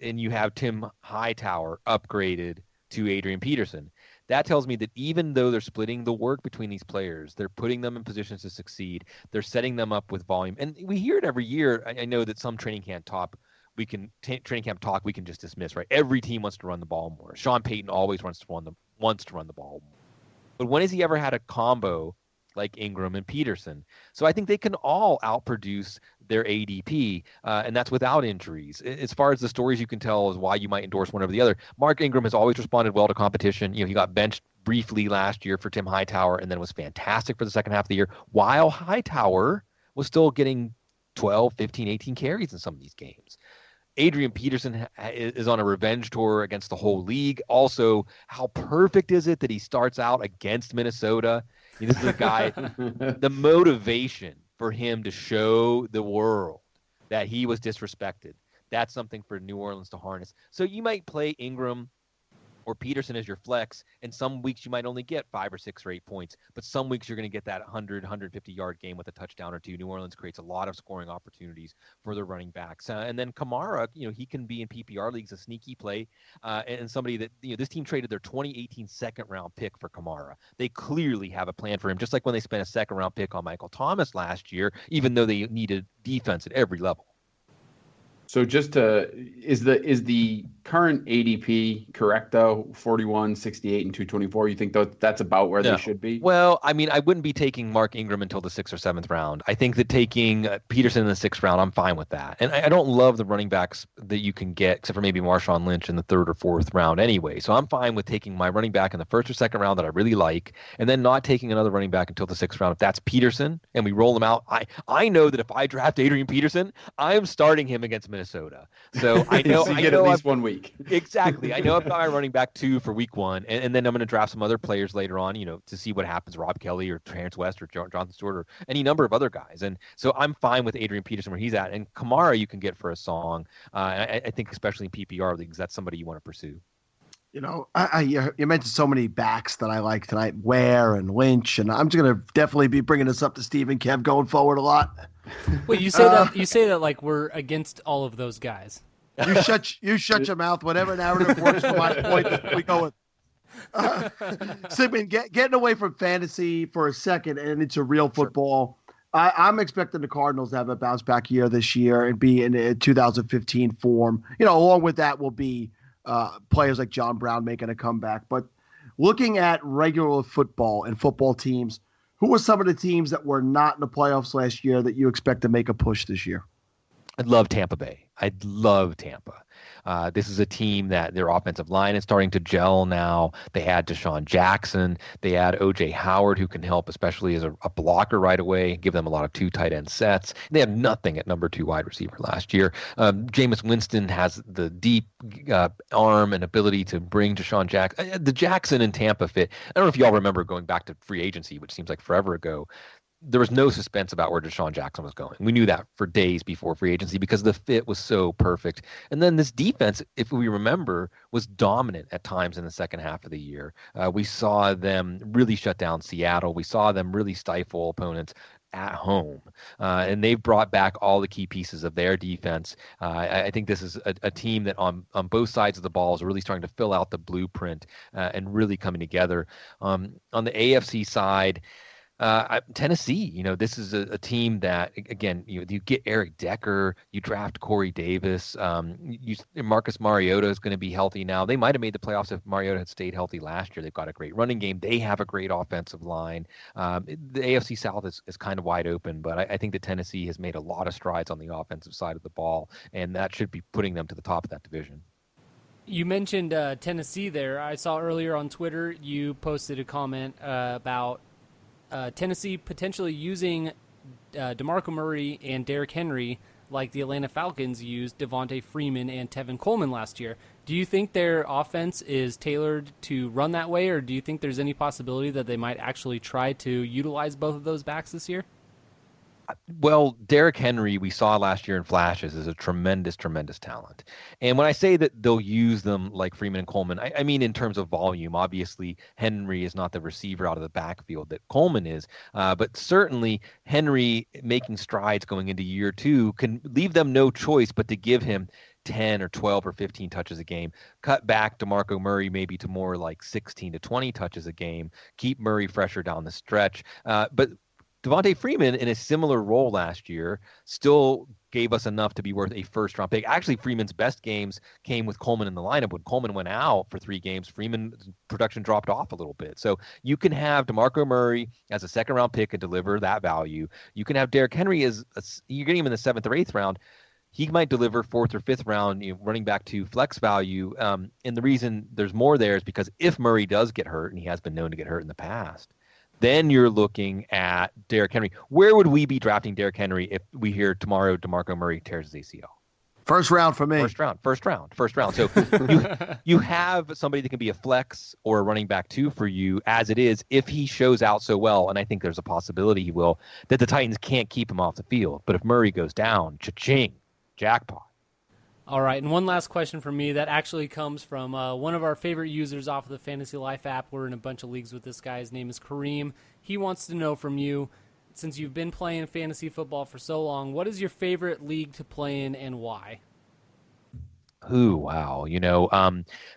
and you have Tim Hightower upgraded to Adrian Peterson, that tells me that even though they're splitting the work between these players, they're putting them in positions to succeed. They're setting them up with volume. And we hear it every year. I know that some training camp talk we can just dismiss, right? Every team wants to run the ball more. Sean Payton always wants to run the ball more. But when has he ever had a combo like Ingram and Peterson? So I think they can all outproduce their ADP, and that's without injuries. As far as the stories you can tell is why you might endorse one over the other. Mark Ingram has always responded well to competition. He got benched briefly last year for Tim Hightower and then was fantastic for the second half of the year, while Hightower was still getting 12, 15, 18 carries in some of these games. Adrian Peterson is on a revenge tour against the whole league. Also, how perfect is it that he starts out against Minnesota? This is a guy, the motivation for him to show the world that he was disrespected, that's something for New Orleans to harness. So you might play Ingram or Peterson as your flex, and some weeks you might only get 5 or 6 or 8 points, but some weeks you're going to get that 150-yard game with a touchdown or two. New Orleans creates a lot of scoring opportunities for their running backs. And then Kamara, he can be in PPR leagues, a sneaky play, and somebody that, this team traded their 2018 second-round pick for Kamara. They clearly have a plan for him, just like when they spent a second-round pick on Michael Thomas last year, even though they needed defense at every level. So is the current ADP correct though? 41, 68, and 224. You think that's about where they should be? Well, I mean, I wouldn't be taking Mark Ingram until the 6th or 7th round. I think that taking Peterson in the 6th round, I'm fine with that. And I don't love the running backs that you can get, except for maybe Marshawn Lynch in the 3rd or 4th round anyway. So I'm fine with taking my running back in the 1st or 2nd round that I really like, and then not taking another running back until the 6th round. If that's Peterson and we roll him out, I know that if I draft Adrian Peterson, I am starting him against Minnesota. So I know so you get at least 1 week. Exactly. I know I've got my running back 2 for week 1, and then I'm going to draft some other players later on, to see what happens, Rob Kelly or Terence West or Jonathan Stewart or any number of other guys. And so I'm fine with Adrian Peterson where he's at. And Kamara you can get for a song. I think especially in PPR leagues, that's somebody you want to pursue. You mentioned so many backs that I like tonight, Ware and Lynch, and I'm just going to definitely be bringing this up to Steve and Kev going forward a lot. Wait, you say that like we're against all of those guys. You shut your mouth. Whatever narrative works for my point, we go with. Sigmund, getting away from fantasy for a second and into real football. Sure. I'm expecting the Cardinals to have a bounce back year this year and be in a 2015 form. Along with that will be players like John Brown making a comeback. But looking at regular football and football teams, who are some of the teams that were not in the playoffs last year that you expect to make a push this year? I'd love Tampa Bay. I'd love Tampa. This is a team that their offensive line is starting to gel now. They add Deshaun Jackson. They add O.J. Howard, who can help, especially as a blocker right away, give them a lot of 2 tight end sets. They had nothing at number 2 wide receiver last year. Jameis Winston has the deep arm and ability to bring Deshaun Jackson. The Jackson and Tampa fit. I don't know if y'all remember going back to free agency, which seems like forever ago. There was no suspense about where Deshaun Jackson was going. We knew that for days before free agency because the fit was so perfect. And then this defense, if we remember, was dominant at times in the second half of the year. We saw them really shut down Seattle. We saw them really stifle opponents at home. And they've brought back all the key pieces of their defense. I think this is a team that on both sides of the ball is really starting to fill out the blueprint and really coming together. On the AFC side, Tennessee, this is a team that, again, you get Eric Decker, you draft Corey Davis, Marcus Mariota is going to be healthy now. They might have made the playoffs if Mariota had stayed healthy last year. They've got a great running game. They have a great offensive line. The AFC South is kind of wide open, but I think that Tennessee has made a lot of strides on the offensive side of the ball, and that should be putting them to the top of that division. You mentioned Tennessee there. I saw earlier on Twitter you posted a comment about Tennessee potentially using DeMarco Murray and Derrick Henry like the Atlanta Falcons used Devontae Freeman and Tevin Coleman last year. Do you think their offense is tailored to run that way, or do you think there's any possibility that they might actually try to utilize both of those backs this year? Well, Derrick Henry, we saw last year in flashes, is a tremendous, tremendous talent. And when I say that they'll use them like Freeman and Coleman, I mean in terms of volume. Obviously, Henry is not the receiver out of the backfield that Coleman is. But certainly, Henry making strides going into year 2 can leave them no choice but to give him 10 or 12 or 15 touches a game, cut back DeMarco Murray maybe to more like 16 to 20 touches a game, keep Murray fresher down the stretch. But Devontae Freeman, in a similar role last year, still gave us enough to be worth a first-round pick. Actually, Freeman's best games came with Coleman in the lineup. When Coleman went out for 3 games, Freeman's production dropped off a little bit. So you can have DeMarco Murray as a second-round pick and deliver that value. You can have Derrick Henry you're getting him in the 7th or 8th round. He might deliver 4th or 5th round, running back to flex value. And the reason there's more there is because if Murray does get hurt, and he has been known to get hurt in the past, then you're looking at Derrick Henry. Where would we be drafting Derrick Henry if we hear tomorrow DeMarco Murray tears his ACL? First round for me. First round. So you have somebody that can be a flex or a running back 2 for you as it is if he shows out so well, and I think there's a possibility he will, that the Titans can't keep him off the field. But if Murray goes down, cha-ching, jackpot. All right, and one last question from me that actually comes from one of our favorite users off of the Fantasy Life app. We're in a bunch of leagues with this guy. His name is Kareem. He wants to know from you, since you've been playing fantasy football for so long, what is your favorite league to play in and why? Ooh, wow.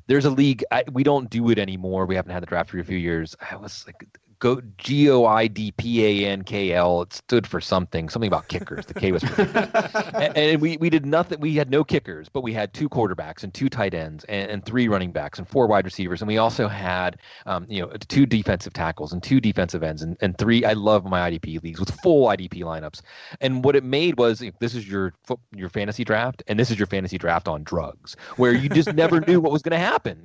There's a league. We don't do it anymore. We haven't had the draft for a few years. I was like, GOIDPANKL. It stood for something about kickers. The K was for and we did nothing. We had no kickers, but we had 2 quarterbacks and 2 tight ends and 3 running backs and 4 wide receivers. And we also had, 2 defensive tackles and 2 defensive ends and 3. I love my IDP leagues with full IDP lineups. And what it made was, this is your fantasy draft, and this is your fantasy draft on drugs, where you just never knew what was going to happen.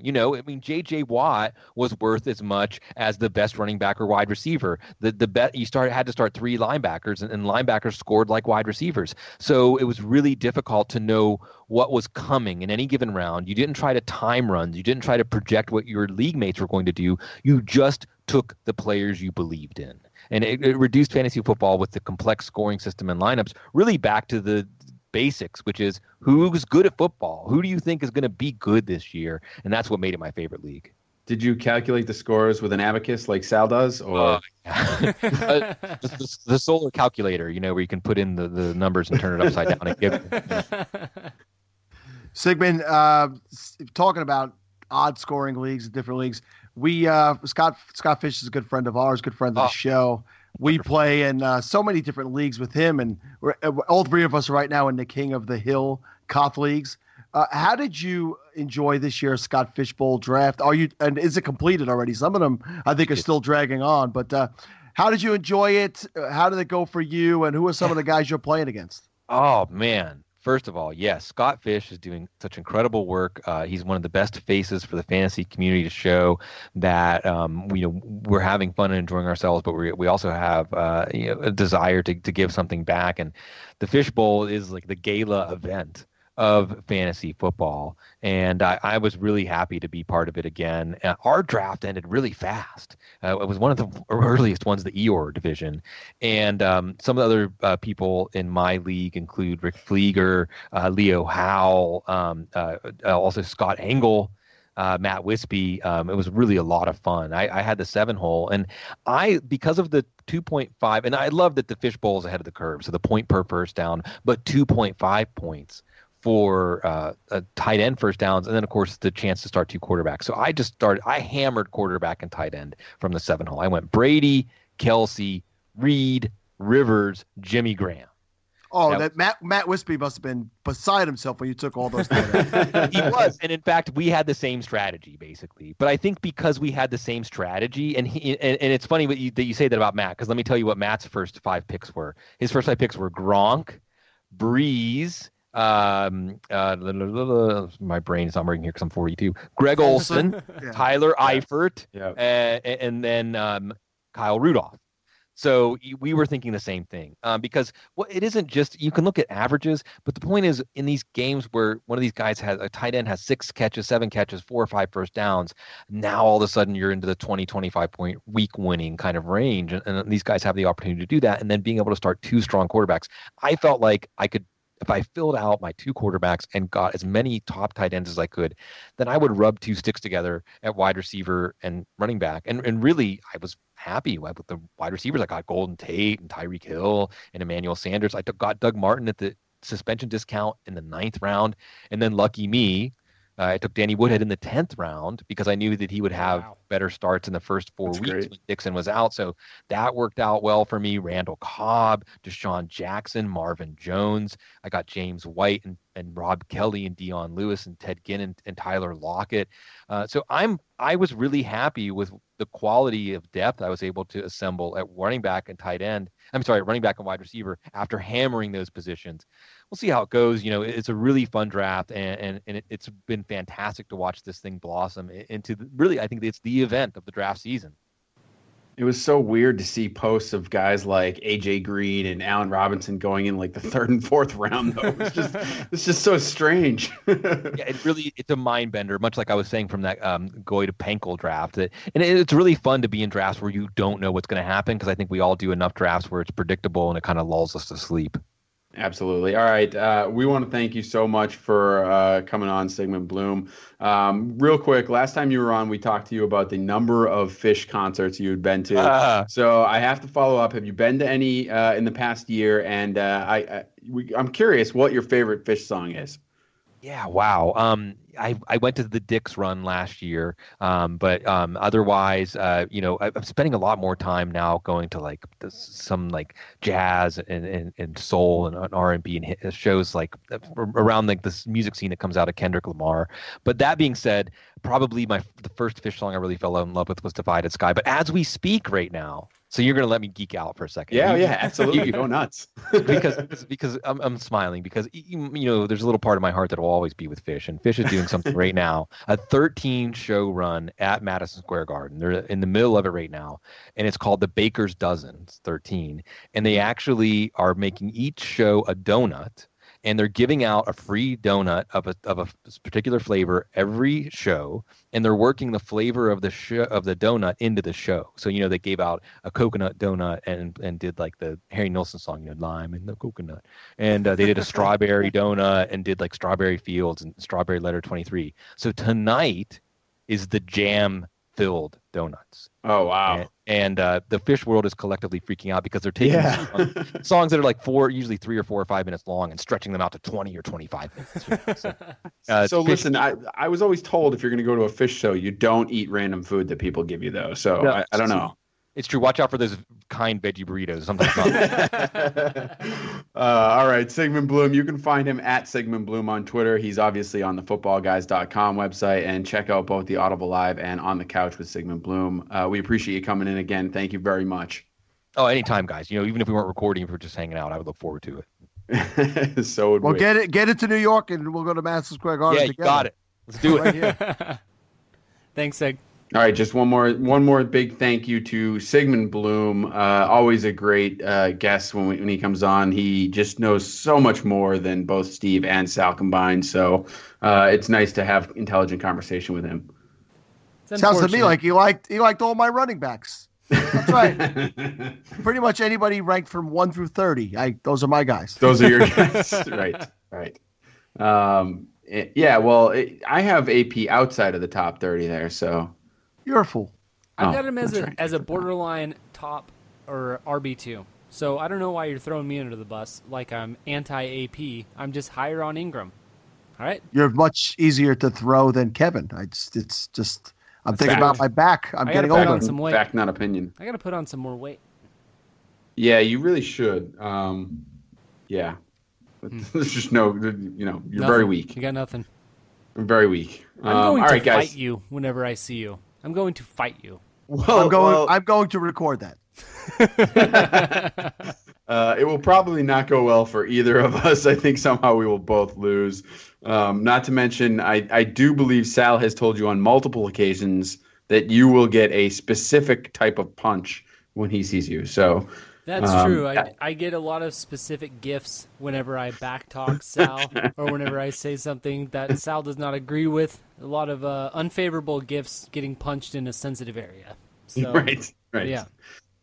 J.J. Watt was worth as much as the best running back or wide receiver. The bet you had to start 3 linebackers, and linebackers scored like wide receivers. So it was really difficult to know what was coming in any given round. You didn't try to time runs. You didn't try to project what your league mates were going to do. You just took the players you believed in. And it reduced fantasy football with the complex scoring system and lineups really back to the basics, which is who's good at football? Who do you think is going to be good this year? And that's what made it my favorite league. Did you calculate the scores with an abacus like Sal does? Or the solar calculator, where you can put in the numbers and turn it upside down and give Sigmund, talking about odd scoring leagues, different leagues. We Scott Fish is a good friend of ours, good friend of the show. We play in so many different leagues with him, and all 3 of us are right now in the King of the Hill Koth leagues. How did you enjoy this year's Scott Fishbowl draft? And is it completed already? Some of them I think are still dragging on, but how did you enjoy it? How did it go for you? And who are some of the guys you're playing against? Oh man. First of all, yes, Scott Fish is doing such incredible work. He's one of the best faces for the fantasy community to show that we're having fun and enjoying ourselves, but we also have a desire to give something back. And the Fishbowl is like the gala event of fantasy football, and I was really happy to be part of it again. Our draft ended really fast. It was one of the earliest ones, the Eeyore division, and some of the other people in my league include Rick Flieger, Leo Howell, also Scott Engel, Matt Wispy. It was really a lot of fun. I had the 7-hole, and because of the 2.5, and I love that the Fishbowl is ahead of the curve, so the point per first down, but 2.5 points for a tight end first downs, and then of course the chance to start 2 quarterbacks. So I hammered quarterback and tight end from the 7-hole. I went Brady, Kelsey, Reed, Rivers, Jimmy Graham. Oh, Matt Wispy must have been beside himself when you took all those tight ends. He was, and in fact, we had the same strategy basically. But I think because we had the same strategy, and it's funny that you say that about Matt, because let me tell you what Matt's first 5 picks were. His first 5 picks were Gronk, Breeze. My brain is not working here because I'm 42. Greg Olsen, Yeah. Tyler Eifert, and then Kyle Rudolph. So we were thinking the same thing because it isn't just, you can look at averages, but the point is in these games where one of these guys has a tight end has 6 catches, 7 catches, 4 or 5 first downs. Now all of a sudden you're into the 20, 25 point week winning kind of range. And these guys have the opportunity to do that. And then being able to start 2 strong quarterbacks. I felt like I could, if I filled out my 2 quarterbacks and got as many top tight ends as I could, then I would rub 2 sticks together at wide receiver and running back. And really, I was happy with the wide receivers. I got Golden Tate and Tyreek Hill and Emmanuel Sanders. I got Doug Martin at the suspension discount in the 9th round. And then lucky me, I took Danny Woodhead in the 10th round because I knew that he would have better starts in the first 4 weeks when Dixon was out. So that worked out well for me. Randall Cobb, Deshaun Jackson, Marvin Jones. I got James White and Rob Kelly and Dion Lewis and Ted Ginn and Tyler Lockett. So I was really happy with the quality of depth I was able to assemble at running back and running back and wide receiver after hammering those positions. We'll see how it goes. It's a really fun draft, and it's been fantastic to watch this thing blossom into really, I think it's the event of the draft season. It was so weird to see posts of guys like AJ Green and Allen Robinson going in like the 3rd and 4th round, though. It's just so strange. It's a mind bender, much like I was saying from that Goy to Pankel draft. And it's really fun to be in drafts where you don't know what's going to happen, because I think we all do enough drafts where it's predictable and it kind of lulls us to sleep. Absolutely. All right. We want to thank you so much for coming on, Sigmund Bloom. Real quick, last time you were on, we talked to you about the number of fish concerts you had been to. So I have to follow up. Have you been to any in the past year? And I'm curious what your favorite Fish song is. Yeah, wow. I went to the Dix run last year, but otherwise, I'm spending a lot more time now going to some jazz and soul and R&B and shows around this music scene that comes out of Kendrick Lamar. But that being said, probably the first Fish song I really fell in love with was Divided Sky. But as we speak right now, so you're going to let me geek out for a second. Yeah, absolutely. Go nuts. because I'm smiling because, there's a little part of my heart that will always be with Fish. And Fish is doing something right now, a 13-show run at Madison Square Garden. They're in the middle of it right now. And it's called the Baker's Dozen. It's 13. And they actually are making each show a donut. And they're giving out a free donut of a particular flavor every show, and they're working the flavor of the donut into the show. So they gave out a coconut donut and did the Harry Nilsson song, lime in the coconut, and they did a strawberry donut and did Strawberry Fields and Strawberry Letter 23. So tonight is the jam-filled donuts. Oh wow! And the Fish world is collectively freaking out because they're taking songs that are usually 3 or 4 or 5 minutes long and stretching them out to 20 or 25 minutes. So listen, I was always told if you're going to go to a Fish show, you don't eat random food that people give you, though. So no, I don't know. It's true. Watch out for those kind veggie burritos. Sometimes not. All right, Sigmund Bloom. You can find him at Sigmund Bloom on Twitter. He's obviously on the footballguys.com website, and check out both the Audible Live and On the Couch with Sigmund Bloom. We appreciate you coming in again. Thank you very much. Oh, anytime, guys. Even if we weren't recording, if we were just hanging out, I would look forward to it. So would we. Get it to New York, and we'll go to Madison Square Garden together. Yeah, you got it. Let's do it. Right here. Thanks, Sig. All right, just one more big thank you to Sigmund Bloom. Always a great guest when he comes on. He just knows so much more than both Steve and Sal combined. So it's nice to have intelligent conversation with him. Sounds to me like he liked all my running backs. That's right. Pretty much anybody ranked from 1 through 30. Those are my guys. Those are your guys. Right. I have AP outside of the top 30 there, so. You're a fool. I've got him as a borderline top or RB2. So I don't know why you're throwing me under the bus like I'm anti-AP. I'm just higher on Ingram. All right? You're much easier to throw than Kevin. I'm thinking about my back. I'm getting older. Fact, not opinion. I got to put on some more weight. Yeah, you really should. Yeah. There's just you're very weak. You got nothing. I'm very weak. I'm going to fight you whenever I see you. I'm going to fight you. Well, I'm going to record that. It will probably not go well for either of us. I think somehow we will both lose. Not to mention, I do believe Sal has told you on multiple occasions that you will get a specific type of punch when he sees you. So that's true. I get a lot of specific gifts whenever I backtalk Sal or whenever I say something that Sal does not agree with. A lot of unfavorable gifts getting punched in a sensitive area. So, right. Yeah.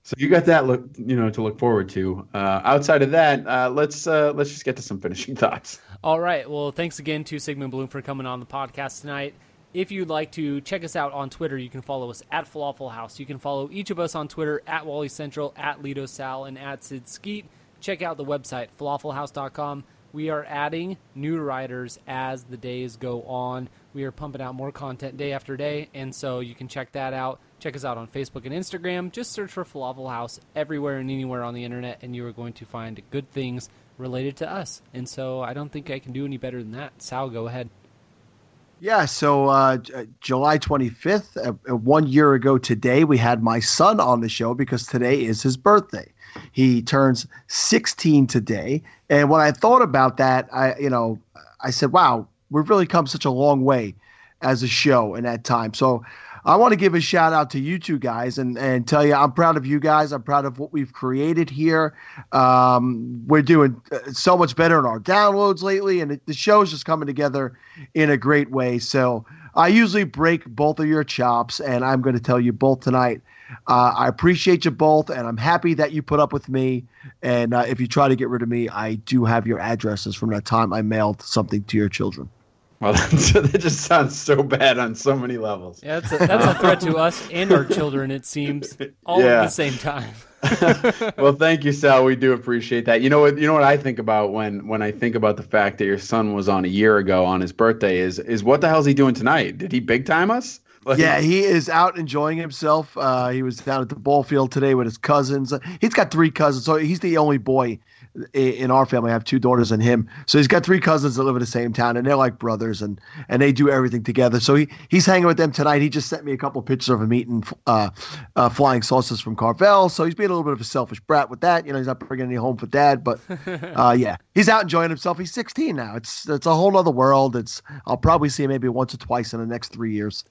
So you got that to look forward to. Outside of that, let's just get to some finishing thoughts. All right. Well, thanks again to Sigmund Bloom for coming on the podcast tonight. If you'd like to check us out on Twitter, you can follow us at FLAFFL House. You can follow each of us on Twitter at Wally Central, at Lido Sal, and at Sid Skeet. Check out the website, flafflehouse.com. We are adding new writers as the days go on. We are pumping out more content day after day, and so you can check that out. Check us out on Facebook and Instagram. Just search for FLAFFL House everywhere and anywhere on the internet, and you are going to find good things related to us. And so I don't think I can do any better than that. Sal, go ahead. Yeah, so July 25th, 1 year ago today, we had my son on the show because today is his birthday. He turns 16 today. And when I thought about that, I said, wow, we've really come such a long way as a show in that time. So I want to give a shout out to you two guys and tell you I'm proud of you guys. I'm proud of what we've created here. We're doing so much better in our downloads lately, and the show's just coming together in a great way. So I usually break both of your chops, and I'm going to tell you both tonight. I appreciate you both, and I'm happy that you put up with me. And if you try to get rid of me, I do have your addresses from that time I mailed something to your children. Well, that just sounds so bad on so many levels. Yeah, that's a threat to us and our children, it seems, all at the same time. Well, thank you, Sal. We do appreciate that. You know what I think about when I think about the fact that your son was on a year ago on his birthday is what the hell is he doing tonight? Did he big time us? Yeah, he is out enjoying himself. He was down at the ball field today with his cousins. He's got 3 cousins, so he's the only boy in our family. I have 2 daughters and him. So he's got 3 cousins that live in the same town, and they're like brothers, and they do everything together. So he's hanging with them tonight. He just sent me a couple of pictures of him eating flying saucers from Carvel. So he's being a little bit of a selfish brat with that. He's not bringing any home for dad, but yeah, he's out enjoying himself. He's 16 now. It's a whole other world. I'll probably see him maybe once or twice in the next 3 years.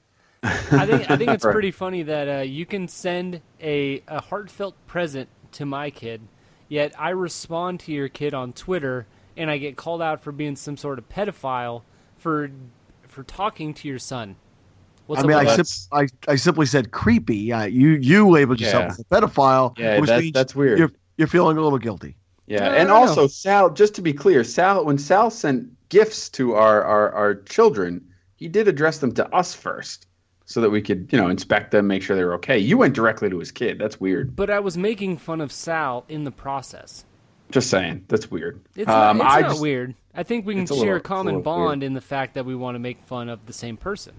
I think it's pretty funny that you can send a heartfelt present to my kid, yet I respond to your kid on Twitter and I get called out for being some sort of pedophile for talking to your son. What's I simply said creepy. You labeled yourself as a pedophile. Yeah, which means that's weird. You're feeling a little guilty. Yeah, and also Sal, just to be clear, when Sal sent gifts to our children, he did address them to us first, so that we could, inspect them, make sure they were okay. You went directly to his kid. That's weird. But I was making fun of Sal in the process. Just saying. That's weird. It's not weird. I think we can share a common bond weird. in the fact that we want to make fun of the same person.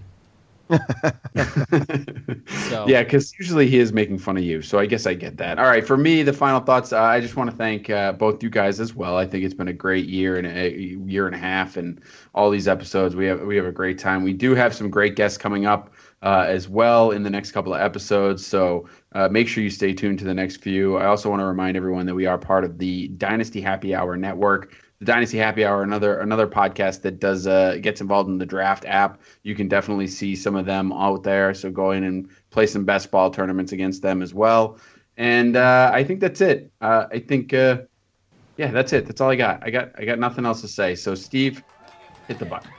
So. Yeah, because usually he is making fun of you, so I guess I get that. All right, for me, the final thoughts, I just want to thank both you guys as well. I think it's been a great year and a year and a half, and all these episodes, we have a great time. We do have some great guests coming up as well in the next couple of episodes, so make sure you stay tuned to the next few. I also want to remind everyone that we are part of the Dynasty Happy Hour Network. The Dynasty Happy Hour, another podcast that does gets involved in the draft app. You can definitely see some of them out there, so go in and play some best ball tournaments against them as well. And I think that's it. I think that's it. That's all I got. I got nothing else to say. So Steve, hit the button.